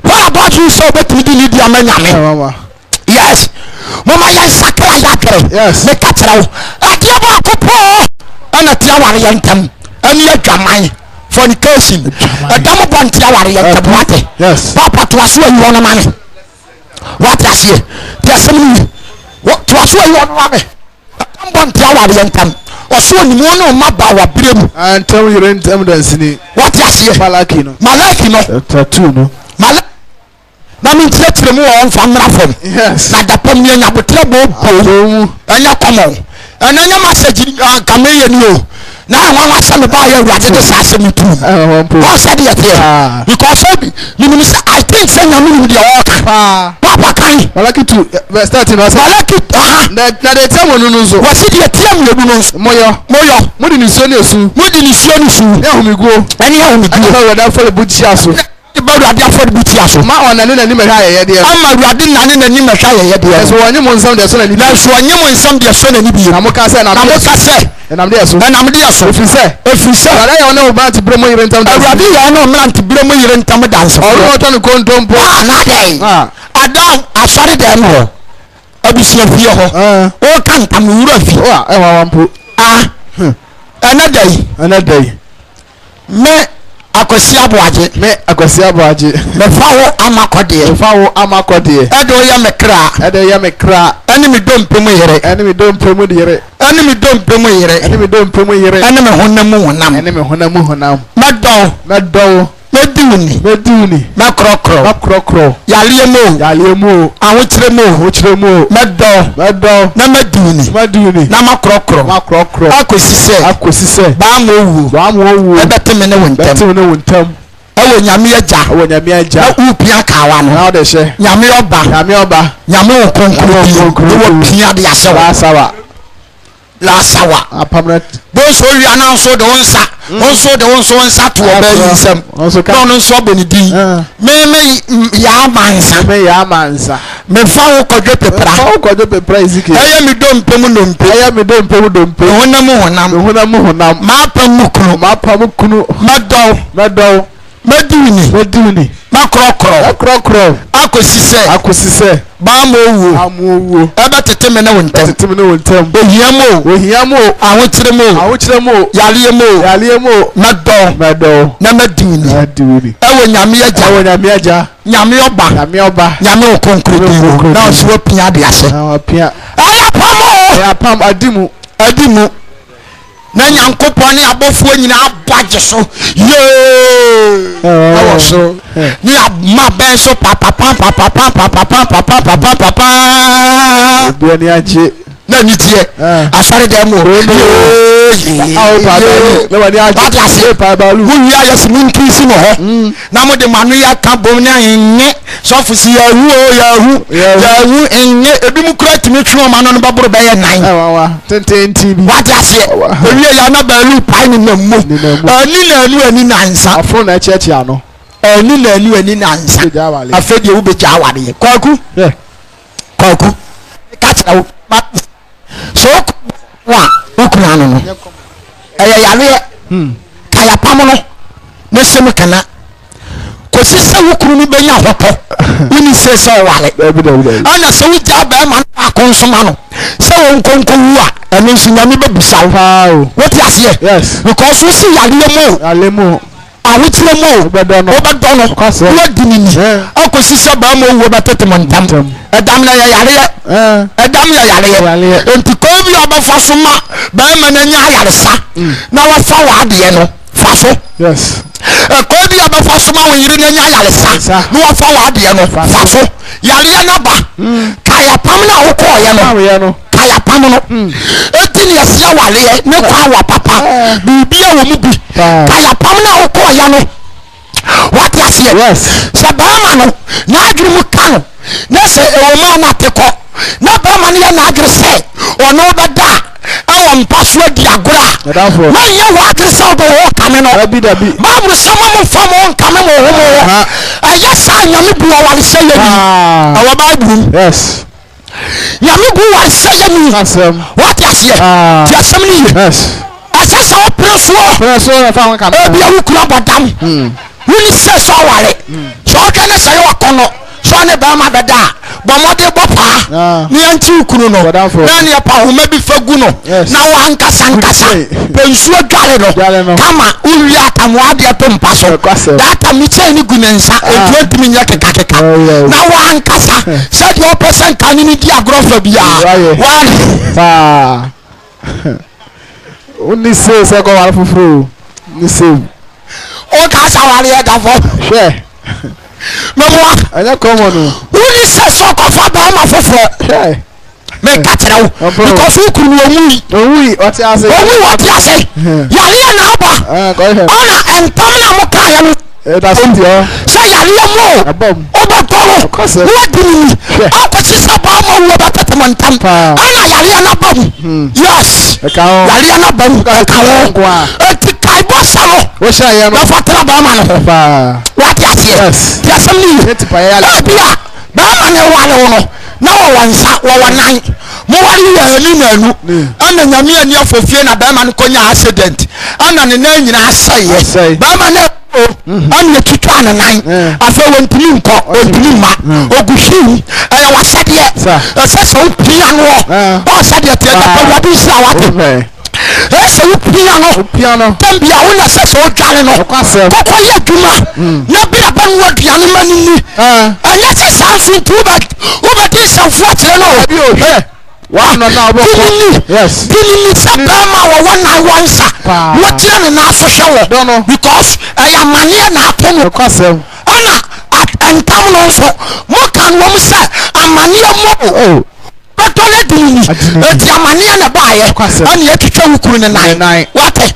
[SPEAKER 1] What about you so bet me the diamana? Yes. Mama yes sakra yakre. Yes. Me katra. Adiaba kopo. Ana tiaware yantam. Ani adwaman fornication. Adamo bon tiaware yantam what?
[SPEAKER 2] Yes.
[SPEAKER 1] Papa to aso you on man. What is here? There's what to aso you on man. Adamo bon tiaware yantam. So ni mono maba wa brem
[SPEAKER 2] and tell you rent evidence ni
[SPEAKER 1] what you say
[SPEAKER 2] malaki no
[SPEAKER 1] tattoo no malaki na min tretre mu on famra fam
[SPEAKER 2] yes
[SPEAKER 1] na da pam nya botre bo anya komo anya message kameye ni o na wan asa me ba ya urade de sase me tu what said it here because I think say na me dey work papa kan
[SPEAKER 2] malaki tu starting was
[SPEAKER 1] malaki
[SPEAKER 2] na dey tell mo no so
[SPEAKER 1] what did you tell me no moyo
[SPEAKER 2] mo di ni so ni su ya hu mi go
[SPEAKER 1] eni ya hu mi go
[SPEAKER 2] na da for buti aso
[SPEAKER 1] ba ruade afọ buti aso
[SPEAKER 2] ma ona ne na ni me hwa ye de
[SPEAKER 1] ama ruade na ne ni me hwa ye de
[SPEAKER 2] so onye mo nsam de so na ni
[SPEAKER 1] na so onye mo nsam de so na ni bi
[SPEAKER 2] na mo ka se na mo de so efise ara ya ona oba ti bremo yire ntam
[SPEAKER 1] ruade ya ona omra nti bremo yire ntam dance
[SPEAKER 2] oro to ni kontompo
[SPEAKER 1] na dey Adam asɔre dɛm hɔ abusua fie hɔ o kan tam wura fi
[SPEAKER 2] e wa wampo
[SPEAKER 1] ɛnɛ dai me akwasi aboagye me fawo amakɔdeɛ ɛde o ya me kra ɛne me dompem yere ɛne me honam medɔw meduni makrɔkrɔ yaliye mo awokyere mo medɔw na meduni na makrɔkrɔ akosi sɛ ba mo owu ɛbɛte me ne wo ntam ɛwɔ nyame agya na upia kawa no nyame ɔba nyame wo konkro wo pia de asawa bonso wia na nso de wonsa to obayi nsam no nso boni din me ya mansa me fa wo kodwe pepra
[SPEAKER 2] Ezekiel
[SPEAKER 1] eye mi dompe honam ma pam kunu medɔw meduni makrɔkrɔ akosi sɛ ba mo owu ebe tete me ne wontam ohia mo awokyere mo yaliye mo medɔw na meduni ewo nyame agya nyame ɔba nyame okonkro na so pia de ase
[SPEAKER 2] pam adimu
[SPEAKER 1] na nyankopɔn ne abɔfoɔ nyina abagye so awo so ni ma ben so papa
[SPEAKER 2] biani aje
[SPEAKER 1] na ni tie asare dem mo wuni ayɛ min kisi no ho na mo de manu ya ka bom na nnye sɔfo si yahu nnye ebi mu kura timi twe ma no baboro be yɛ nan
[SPEAKER 2] tententi bi
[SPEAKER 1] wati ase ewie ya na ba lu pai ni na mo ani na nsa
[SPEAKER 2] afro na chechi ano
[SPEAKER 1] ani na nsa afedi wo be ja awade kwaku ka tira wo so wa ukuna no yale kaya pamono ne semu kana ko sise wukuru ni benya hoto wini se so wale ana se wuja ba ma akonsoma no se won konko wu a enu sunyame bebusaw what you say
[SPEAKER 2] yes
[SPEAKER 1] because we see yale mo awukyere mo obedono wo dinini akosi se ba mo wu betete montam edam na yare enti ko bi obafa so ma ba ma na nya yaresa na wafa wade no fa so
[SPEAKER 2] yes
[SPEAKER 1] ko bi obafa so ma wo yire na nya yaresa na wafa wade no fa so yare na ba kaya pam na wo ko ye no kaya pam no enti ne sia wale ne kwa wa papa bibia wo mu bi kaya pam na wo ko ye no what you say
[SPEAKER 2] yes
[SPEAKER 1] se ba ma no na adwuru mu kan na se o ma na teko na ba ma ne na adwuru se ono beda awo mpaso di agora na ye wa adwuru se do wo kan no
[SPEAKER 2] dabi
[SPEAKER 1] ba mu se mo fa mo kan mo ho aya sa nyame bu wale se ye ni awo ba bu
[SPEAKER 2] yes
[SPEAKER 1] nyame bu wale se ye ni what you say ti asem ni
[SPEAKER 2] yes
[SPEAKER 1] asasa o preso
[SPEAKER 2] na fa won kan
[SPEAKER 1] e bia wo kura bodam wini se so wale so kana se yo kono so ne ba ma beda bo mode bopa ni anti ukunu no na ne pa homa bi fagu no na wa nkasa pensuo dwale no kama uwi akamwa de pempa so data mi che ni gunensa etu ntimi nya keka na wa nkasa se de opesen kan ni di agrofa bia wa
[SPEAKER 2] oni se ko wal fufuru ni se
[SPEAKER 1] o ka sa wale e da fo
[SPEAKER 2] hwe
[SPEAKER 1] memoa
[SPEAKER 2] anya common no
[SPEAKER 1] woni se so ko fa ba ma fofo me ka tira wo because ukuru omui
[SPEAKER 2] oti ase
[SPEAKER 1] yale na aba ona entam na mo ka ya no
[SPEAKER 2] that's it yo
[SPEAKER 1] say yale mo
[SPEAKER 2] abom
[SPEAKER 1] obotoro wo dini akosi se ba mo wo ba tetemontam ana yale na bom yes yale na bom ka wo eti kai bosalo
[SPEAKER 2] wo sha ya no
[SPEAKER 1] fatra ba ma no what you say yes asemi
[SPEAKER 2] eti pa ya la
[SPEAKER 1] bia ba ma ne wale no na wo wansa wo wanan mo wale ya ani na anu ana nyame ani afofie na ba ma no konya accident ana ne na nyina asai ba ma ne I'm the Chitan and I fell when Pinko or Pinima or Gushi. I was said yet, so piano or said yet, what is our Ese piano tambia una sese o dwale no kokko ye duma na bia ban wo duane manini anya se sanso tuba wo be di sanfo kire no abi o hwe wa no na obo yes dini se bama wo wana wansa wo kire ne na so hwe wo because aya mane na apono kwasem ana entam no so mo kan wo se amane mo tole dini eti amane na baaye ani etwetwa wukuru ne nan wate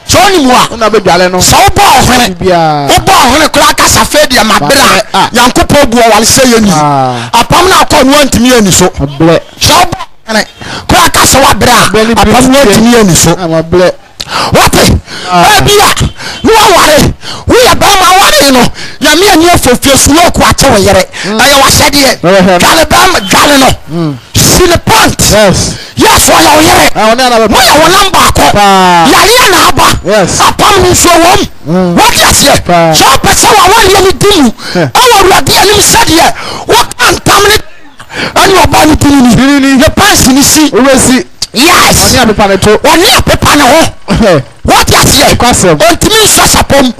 [SPEAKER 1] so ni mo a na be dwale no so bo ohene obo ohene kura kasa fedi amabra yankopo buo wale se yeni apam na akọ no antimi ani so ble so bo ohene kura kasa wa bra apam no antimi ani so amable wate abia no ware we abama ware no ya me ani afofiesu no ko ache wo yere aye wa hede dwale bam dwale no see the point yes wa ya yere mo ya wo number ko ya ye na aba apam ni so wom what yes ye so person wa wa ye ni dimu awo ruade anim sade what antam ni ani oba ni dini the person ni si owesi yes oni apepa ne ho what yes ye ontimi so sapom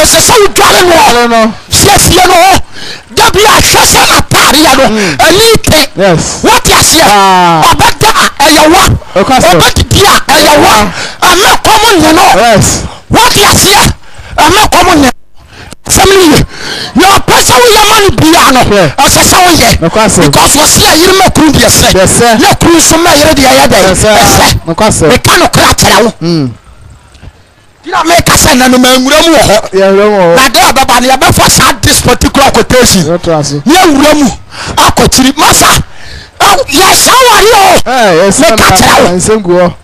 [SPEAKER 1] ese so dwale no siesie no dabia hwese na tare ya no elite what yes ye obeda eyewa obedidia eyewa amekomo ne no what yes ye amekomo ne family your person we man bia no asesa we ye because we see yiri makuru bi ese na kuru so ma yiri dia ya da ese we kan kra tara wo dina me kasa na no manwura mu ho na da baba ne ya be for this particular quotation ya wura mu akotiri masa yes how are you yes me kasa nsengu ho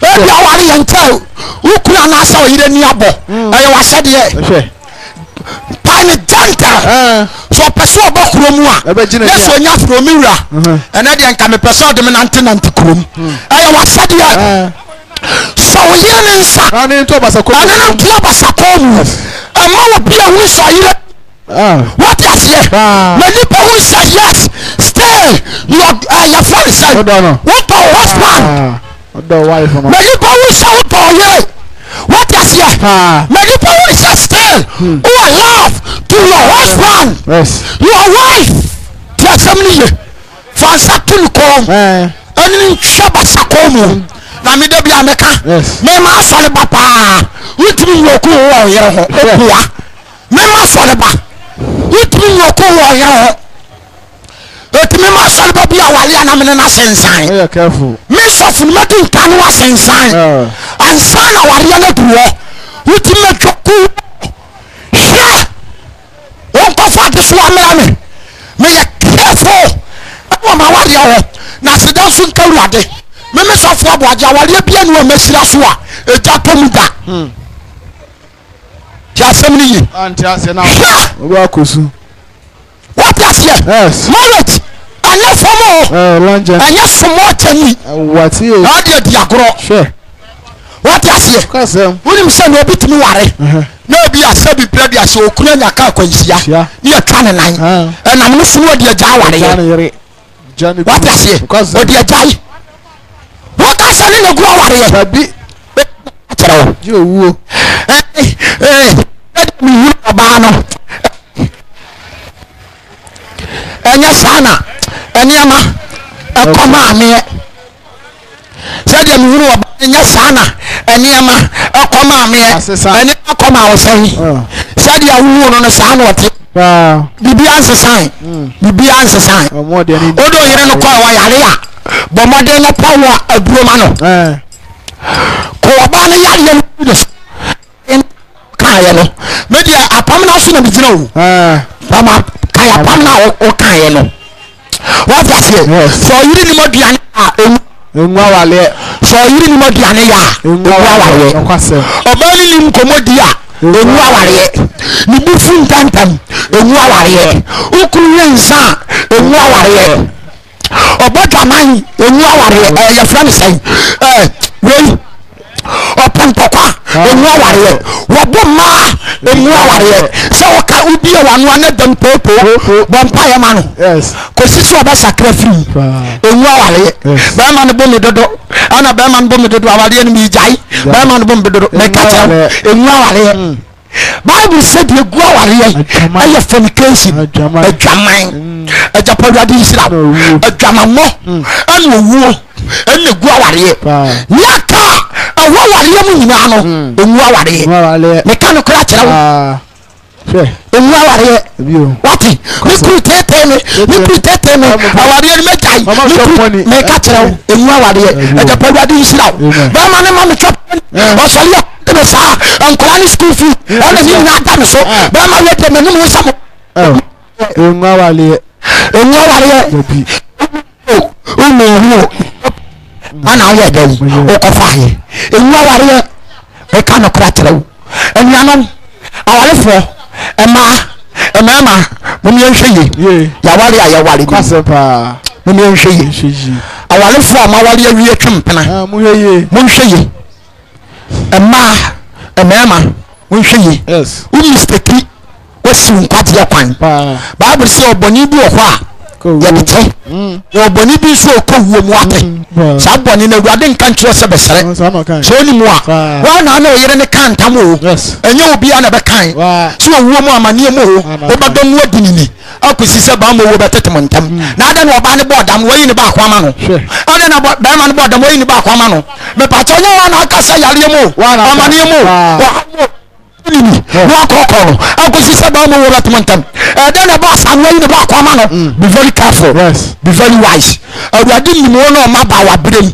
[SPEAKER 1] e bia wari yantel ukura na asa yire ni abo ayo wa sede ye pani janta so person obo kromu a yeso nya fromira ene de nka me person de me nante krom ayo wa sede ye so ye ne nsa ani to basako ani to basako mu ama wo bia hu so yire what is here many people say yes stay your phone say what the husband the wife many people say what is here many people say stay who are love to your husband your wife your family for certain call ani basako mu na me da bia meka me ma sole papa witimi yoku wo yere ho okuwa me ma sole ba witimi yoku wo yere ho etimi ma sole ba bia wale na me na sensan yeah careful me sofu me din tanu wa sensan ansa na wale na duwo witimi joku hia won ko fa de so amra me ya careful awu ma wale ho na sedan sun kawrade me sofo aboagye awale bia no mesira so a eja pomuda ya semni yi anti ase na obo akosu what is here marriage anya fomo lonje anya somo tani what is ade diagoro sure what is here kasem woni mse no obitimi ware na obi asabi bredi ase okuna nyaka akwansia ni atwa ne nan na me funu ode agya ware what is here ode agya what is any no go aware baby atero you wo mi hu oba no enya sana eniama akoma me said mi hu oba enya sana eniama akoma me eni akoma wo sai said ya hu no sana ote bibi ansesan odo yire no kwa wa yare ya bomode no power aduroma no ko oba no yare no kaya no media apam na so na bigina o mama kaya apam na o kaya no what is it so yiri ni moduane a enwa wale so yiri ni moduane ya enwa wale oba ni lim komodi a enwa wale ni bufu ntantam enwa wale ukuru yensa enwa wale oboda man enwa wale ya friend say we opantokwa emu aware wobo ma emu aware so woka ubi e wanu ana dam popo bompa ya ma no ko sisi oba sakra free emu aware ba ma no bomi dodo ana ba ma no bomi dodo aware ni mi jai ba ma no bomi dodo me ka emu aware Bible said you go aware aye fornication adwaman ajapadade isra adwamamo anu wuo enu go aware nyaka aware mu nyina no emu aware me kan kra kira emu aware wati mikru tete me aware ni metai me ka kira emu aware ajapadade isra ba ma ne ma me chop o so sa ankola school fee ona ni na dam so ba ma yete me no so
[SPEAKER 2] enwawale
[SPEAKER 1] bi o no ana ya dem o ko fa he enwawale e ka no kra tere enwanom awalefo ema mo mi enhweye ya wale ayawale
[SPEAKER 2] kwasepa
[SPEAKER 1] mo mi enhweye awalefo amawale awie twempena
[SPEAKER 2] mo
[SPEAKER 1] nhweye emma wonhweye
[SPEAKER 2] yes
[SPEAKER 1] mistake wasi nkwati akwan Bible say oboni bi ohwa ya bete oboni bi so ko wuo mu ate sa boni na Awurade nka ntwe se besere so ni mu a wa na oyere ne kan tam o enye obi ana be kan so wuo mu amane mu o ba mu adinini akosi se ba mo wo betetem ntam na ade no oba ne bodam wo yi ne ba kwama no ade na ba ma ne bodam wo yi ne ba kwama no me pa cho nya wa na akasa yare mu amane mu wa kokoro akosi se ba mo wo betetem ntam ade na ba san wo yi ne ba kwama no be very careful be very wise Awurade ni mo no ma ba wa brem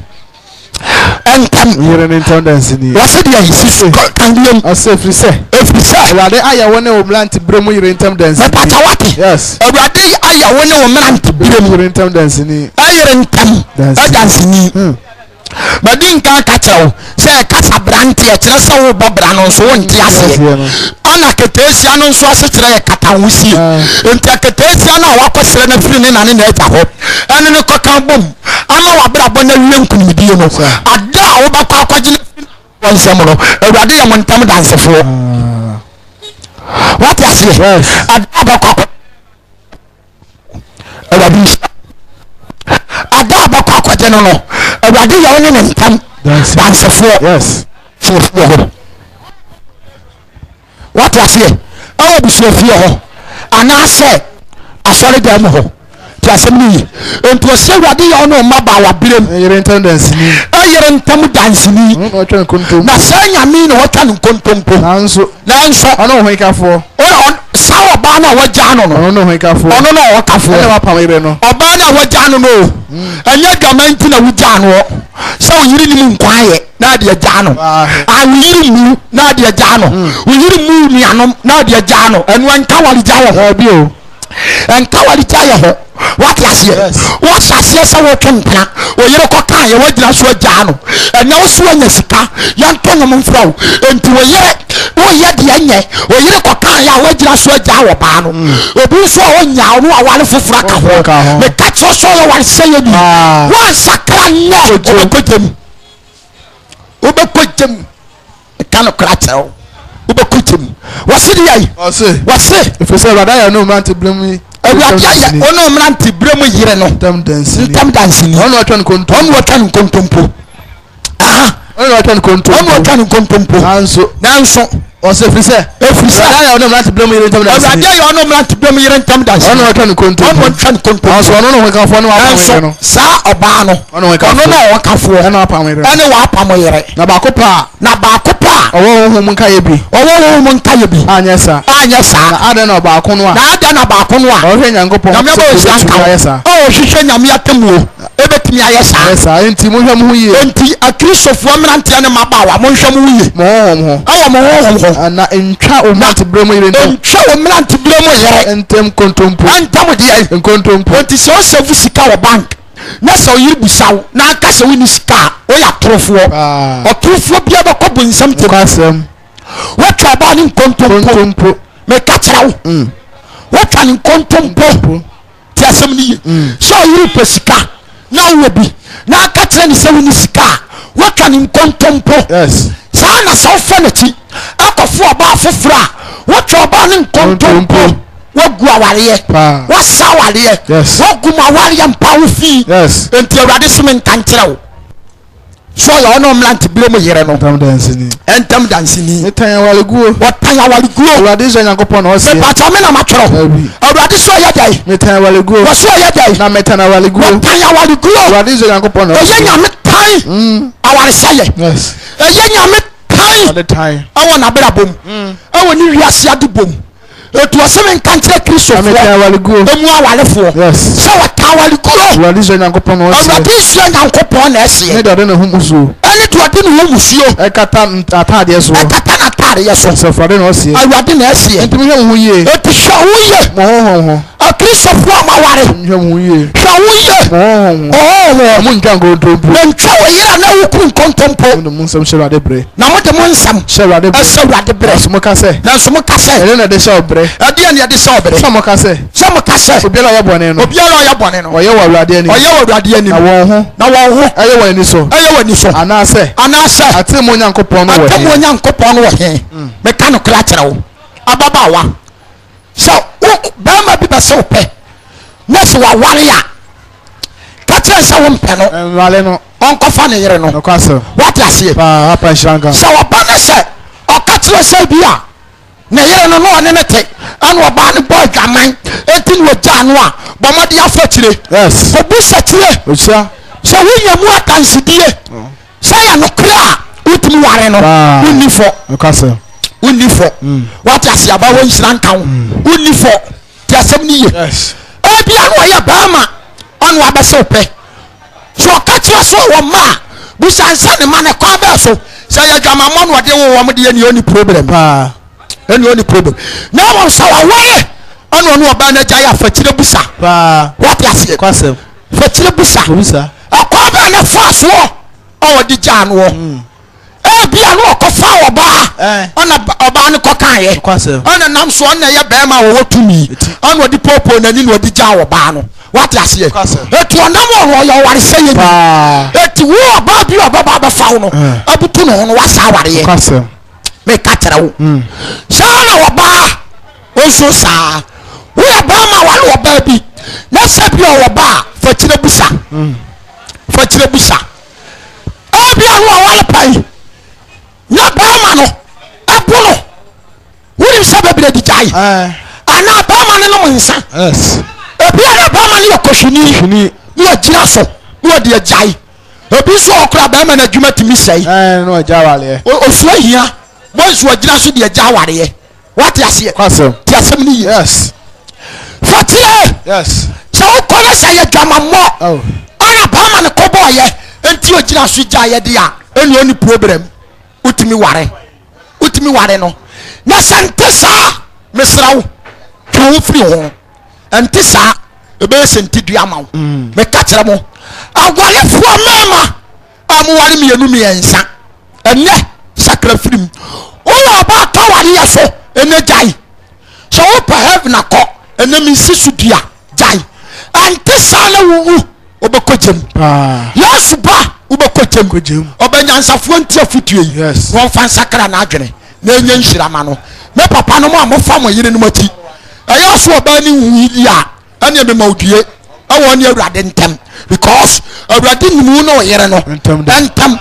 [SPEAKER 1] entam
[SPEAKER 2] yere ne tendency ni
[SPEAKER 1] wase dia isi kandium
[SPEAKER 2] asefrise Awurade aya wone o mlant brem yere tendency
[SPEAKER 1] yes Awurade aya wone o mlant brem
[SPEAKER 2] yere tendency ni
[SPEAKER 1] ayere ntam adansi ni badin ka kacho se kasa branti e kire se wo bobra no so wonti ase ana ketesia no so ase kire kata wusi enti ketesia na wakosere na firi ne nane na eta ho ene ne kokan bom ama wabra bona wie nkunimdie no ada wo bakwa kwagine wonsem no Awurade ya montam dansefo what ase ada bakwa ada bakwa kwagine no Awurade ya woni ne ntam dansefo
[SPEAKER 2] yes
[SPEAKER 1] what was here oh bi so fie ho ana se asori dem ho ti asem ni ento se Awurade ya no ma ba wa brem
[SPEAKER 2] yere tendency ni
[SPEAKER 1] ayere ntam dansini na se nyame no wota nkontompo
[SPEAKER 2] nanso ono ho ikafo
[SPEAKER 1] sawo ba na waja no
[SPEAKER 2] ono ho ikafo
[SPEAKER 1] ono no wakafo
[SPEAKER 2] ene wa pamire no
[SPEAKER 1] oba na waja no anya gamanti na wuja no so yiri ni mu nkwaye na de agya no yiri mu na de agya no yiri mu nuanom na de agya no enu anka wali gya wo
[SPEAKER 2] bi o
[SPEAKER 1] anka wali gya ho what was here what sasia sa wo twempena o yire ko kan ye wajira so agya no enya wo so anya sika ya ntonga mfra wo enti wo ye de anya o yire ko kan ya wajira so agya wo ba no obi so o nya no awale fofura ka ho me ka cho so yo wali seye bi wa sakra no obekojem kanu kratel obekojem wasidi yai wase
[SPEAKER 2] ifese Awurade ya no mlant brem
[SPEAKER 1] Awurade ya ono mlant brem yire no
[SPEAKER 2] tam dance ni
[SPEAKER 1] ono watan kontompo aha
[SPEAKER 2] ono watan kontompo
[SPEAKER 1] nanso
[SPEAKER 2] osefrise Awurade ya no mlant brem yire tam dance
[SPEAKER 1] Awurade ya no mlant brem yire tam dance
[SPEAKER 2] ono watan kontompo so ono no hekafo no apamire no
[SPEAKER 1] sa oba no ono no wakafo
[SPEAKER 2] ene apamire
[SPEAKER 1] ene wa apamire
[SPEAKER 2] na ba kopa owo ho mun kaye bi anyesa na ada na ba ko no a o hwe nyankopon
[SPEAKER 1] na me bo sanka o hwehwe nyame atemu ebetimi ayesa
[SPEAKER 2] enti mo hwe mo huye
[SPEAKER 1] enti akrisofo mrantia ne mabawa mo hwe mo huye mo ho
[SPEAKER 2] na entwa o mlant bremo yire entem kontompo
[SPEAKER 1] de
[SPEAKER 2] kontompo
[SPEAKER 1] enti so sevu sika wo bank na so yiri busaw na aka se wini sika o ya trofo o trofo bia ba ko bunsam te
[SPEAKER 2] kwasem
[SPEAKER 1] wata ba ni kontompo me ka kirawo wata ni kontompo ti asem ni so yiri pesika na wo bi na aka kira ni se wini sika wata ni kontompo
[SPEAKER 2] yes
[SPEAKER 1] sana so feneti akofo oba fofra what oba ne nkontompo wogu aware wa saware wogu maware mpawo fi enti awrade some nkankyerɛ wo so ya ono mlant blame yere no entam dansini
[SPEAKER 2] metan awaleguo
[SPEAKER 1] wotan awaleguo
[SPEAKER 2] awrade so nyankopɔn na ɔse
[SPEAKER 1] pata me na matwerɛ awrade so ya dai
[SPEAKER 2] metan awaleguo
[SPEAKER 1] wo so ya dai
[SPEAKER 2] na metan awaleguo
[SPEAKER 1] wotan awaleguo
[SPEAKER 2] awrade so nyankopɔn na ɔse
[SPEAKER 1] oye nyame tan aware saye oye nyame tan awo na bra bom awo ni wiase ade bom etu aseme nkankyerɛ kristo fo emu awalefo sɛ wata awaleguo
[SPEAKER 2] awrade so nyankopɔn na ɔse
[SPEAKER 1] awrade so nyankopɔn na ɛse
[SPEAKER 2] ne dɔde ne ho musuo
[SPEAKER 1] ɛne dɔde ne ho musuo
[SPEAKER 2] ɛkata ataadeɛ so
[SPEAKER 1] ɛkata na ataadeɛ so
[SPEAKER 2] sɛ awrade na ɔse
[SPEAKER 1] awrade na ɛse
[SPEAKER 2] ntimi hwɛ wo ho yie
[SPEAKER 1] etu hwɛ wo yie
[SPEAKER 2] mo ho
[SPEAKER 1] akristo fo amaware
[SPEAKER 2] hwɛ wo ho yie
[SPEAKER 1] hwɛ wo yie
[SPEAKER 2] mo ntwa nkontompo
[SPEAKER 1] na ntwa wo yie na wo ku nkontompo
[SPEAKER 2] mo nsɛm hyɛ awrade brɛ
[SPEAKER 1] na mo de mo nsɛm
[SPEAKER 2] hyɛ awrade brɛ
[SPEAKER 1] ɛsɛ awrade brɛ
[SPEAKER 2] so mo ka sɛ
[SPEAKER 1] na so mo ka sɛ
[SPEAKER 2] ɛne na de hyɛ brɛ
[SPEAKER 1] ɛdeɛ ne ɛde sɛ ɔbrɛ
[SPEAKER 2] sɛ mo ka sɛ obiara ɔyɛ bɔne no ɔyɛ wɔ awrade ani na wɔn ho ɛyɛ wɔ ani so anaasɛ ate mo nyankopɔn no
[SPEAKER 1] wɔ he meka no kora kyerɛ wo ababaawa sɛ bɛrima bi bɛsɛ wo pɛ na sɛ waware a ka kyerɛ sɛ wo mpɛ no
[SPEAKER 2] nwale no
[SPEAKER 1] ɔnkɔfa ne yere no wate aseɛ sɛ wɔba ne sɛ ɔka kyerɛ sɛ bi a na yere no no ɔne ne te ana ɔbaa ne bɔ adwaman enti ne wɔgyaa no a bɔmmɔde afa kyire obu sɛ kyire sɛ wonya mu akansidie sɛ yɛ nokora a wotumi ware no wonni fɔ wonni fɔ wate aseɛ aba wɔnhyira nka wo wonni fɔ te asɛm no ye ebia no ɔyɛ baama ɔne wabɛsɛ wo pɛ sɛ ɔka kyerɛ so wɔ ma a busansa ne ma ne kwan bɛɛ so sɛ yɛ adwamammɔ no ɔde wo wɔ mde yɛ ne ɔni problem ɛne ɔni problem na wɔn sɛ wɔware ɔne ɔne ɔbaa no agya yɛ afakyire busa wate aseɛ fakyire busa ɛkwan bɛɛ ne fa soɔ ɔwɔde gyaa no wɔ ebia no ɔkɔfa ɔbaa ɔna ɔbaa no kɔkaeɛ ɔna nam so ɔna yɛ bɛrima a wɔwɔ tumi ɔna ɔde popo n'ani na ɔde gyaa ɔbaa no wate aseɛ etu ɔnam ɔno ɔyɛ ɔware sɛ yɛ bi eti wo ɔbaa bi ɔbɛba abɛfa wo no abutu no ho no wasa awareɛ meka kyerɛ wo saa na ɔbaa ɔnso saa woyɛ bɛrima wale ɔbaa bi na sɛ bi ɔwɔbaa fakyire busa ebia no ɔwale pai na bɛrima no ɛbo no wonim sɛ bɛbrɛ di gyae anaa bɛrima no nom nsa ebia na bɛrima no yɛ kɔhwini ne ɔgyina so ne ɔde agyae ebi nso ɔkora bɛrima no adwuma tumi sɛe ɔsua hia bɔnso ɔgyina so de agya awareɛ wate aseɛ te asɛm no yie fatie sɛ wokɔ no sɛ yɛ dwamammɔ ana bɛrima no kɔbɔɔyɛ enti ɔgyina so gyaeɛ de a ɛne ɔne problem utimi ware no na sɛ nte saa mesra wo twa wo firi ho nte saa ɛbɛyɛ sɛ nte dua ma wo meka kyerɛ mo agwalefoɔ mɛma a moware mmiɛnsa ɛnɛ sakra firim woyɛ ɔba atɔ wareɛ so ɛnɛ gyae sɛ wopɛ heaven akɔ ɛnɛ mensi so dua gyae ɛnte saa na wowu wobɛkɔ gyam yesu ba wobɛkɔ gyam ɔbɛnyansafoɔ nti afotue yi wɔmfa nsakra n'adwene na ɛnyɛ nhyirama no me papa no mu a mofa mo yere no mu akyi ɛyɛ so ɔbaa ne wu yi a ɛne mema odue ɛwɔ ne awurade ntɛm because awurade nimu no yere no ntɛm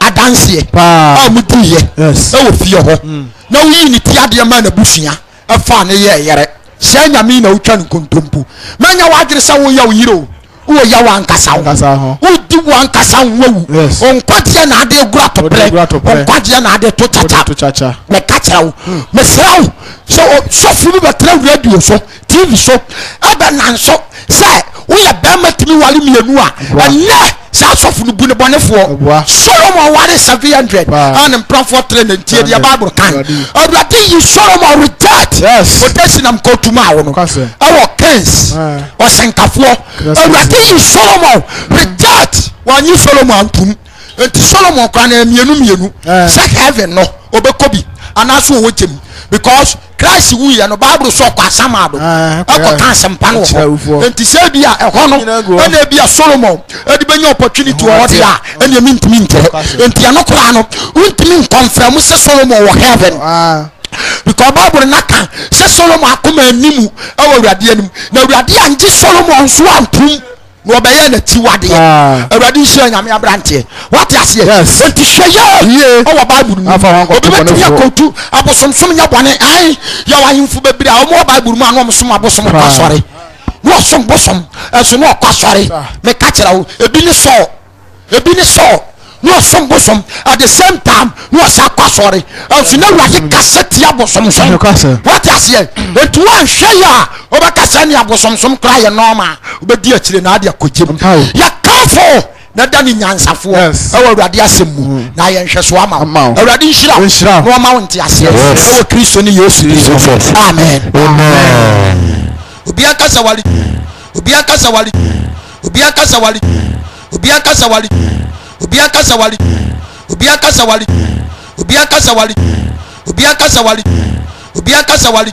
[SPEAKER 1] adanseɛ a mudiyɛ ɛwɔ fie hɔ na woyi ne ti adeɛ ma na busua ɛfa ne yɛ yere sɛ nyame na wotwa no kontompo manya wadwere sɛ woyɛ wo yere o wo ya wankasa ho wo di wankasa ho wu onkwaje na ade gura to ple onkwaje na ade to chacha me ka kyerɛ wo me sra wo so fu bi betra radio so tv so aba nan so sɛ wo ya ba matimi wale mienu a ɛnɛ sa sofu no bu ne bɔnefoɔ Solomon ware 700 and prophet train and tie the Bible kan awurade yi Solomon reject wotasi nam kotuma wo no ɛwɔ kings ɔsenkafoɔ awurade yi Solomon reject wanyi Solomon antum enti Solomon kwana mienu sɛ heaven no obɛkɔ bi anaso wo gyem because Christ wu ya no Bible so kwa samado akọ kan sempa no enti se bia ehọ no na bia Solomon edi benya opportunity wo de a ene mintimi ntere enti anokora no untimi confirm se Solomon wo heaven because Bible naka se Solomon akoma animu ewo awurade anim na awurade anje Solomon so antum no obeye na tiwade awurade nhia nyame abrante what ase enti hweye o Bible mu obi betu yakotu abosomsom nya bone ai ya wahimfu bebiri a o Bible mu anom som abosom kwa sore no som bosom eso no kwa sore me ka kira wo ebi ni so no some bosom at the same time no sakwa sorry and na wurade kaseti abosom so what is here and one share oba kasani abosom som kra ye normal obedi akire na ade akogem ya careful na dani nyansafo e wurade asemu na ye nhwe so ama wurade nhira no ma wonte ase e Kristo ni Yesu amen obi akasa wali Obi akasa wali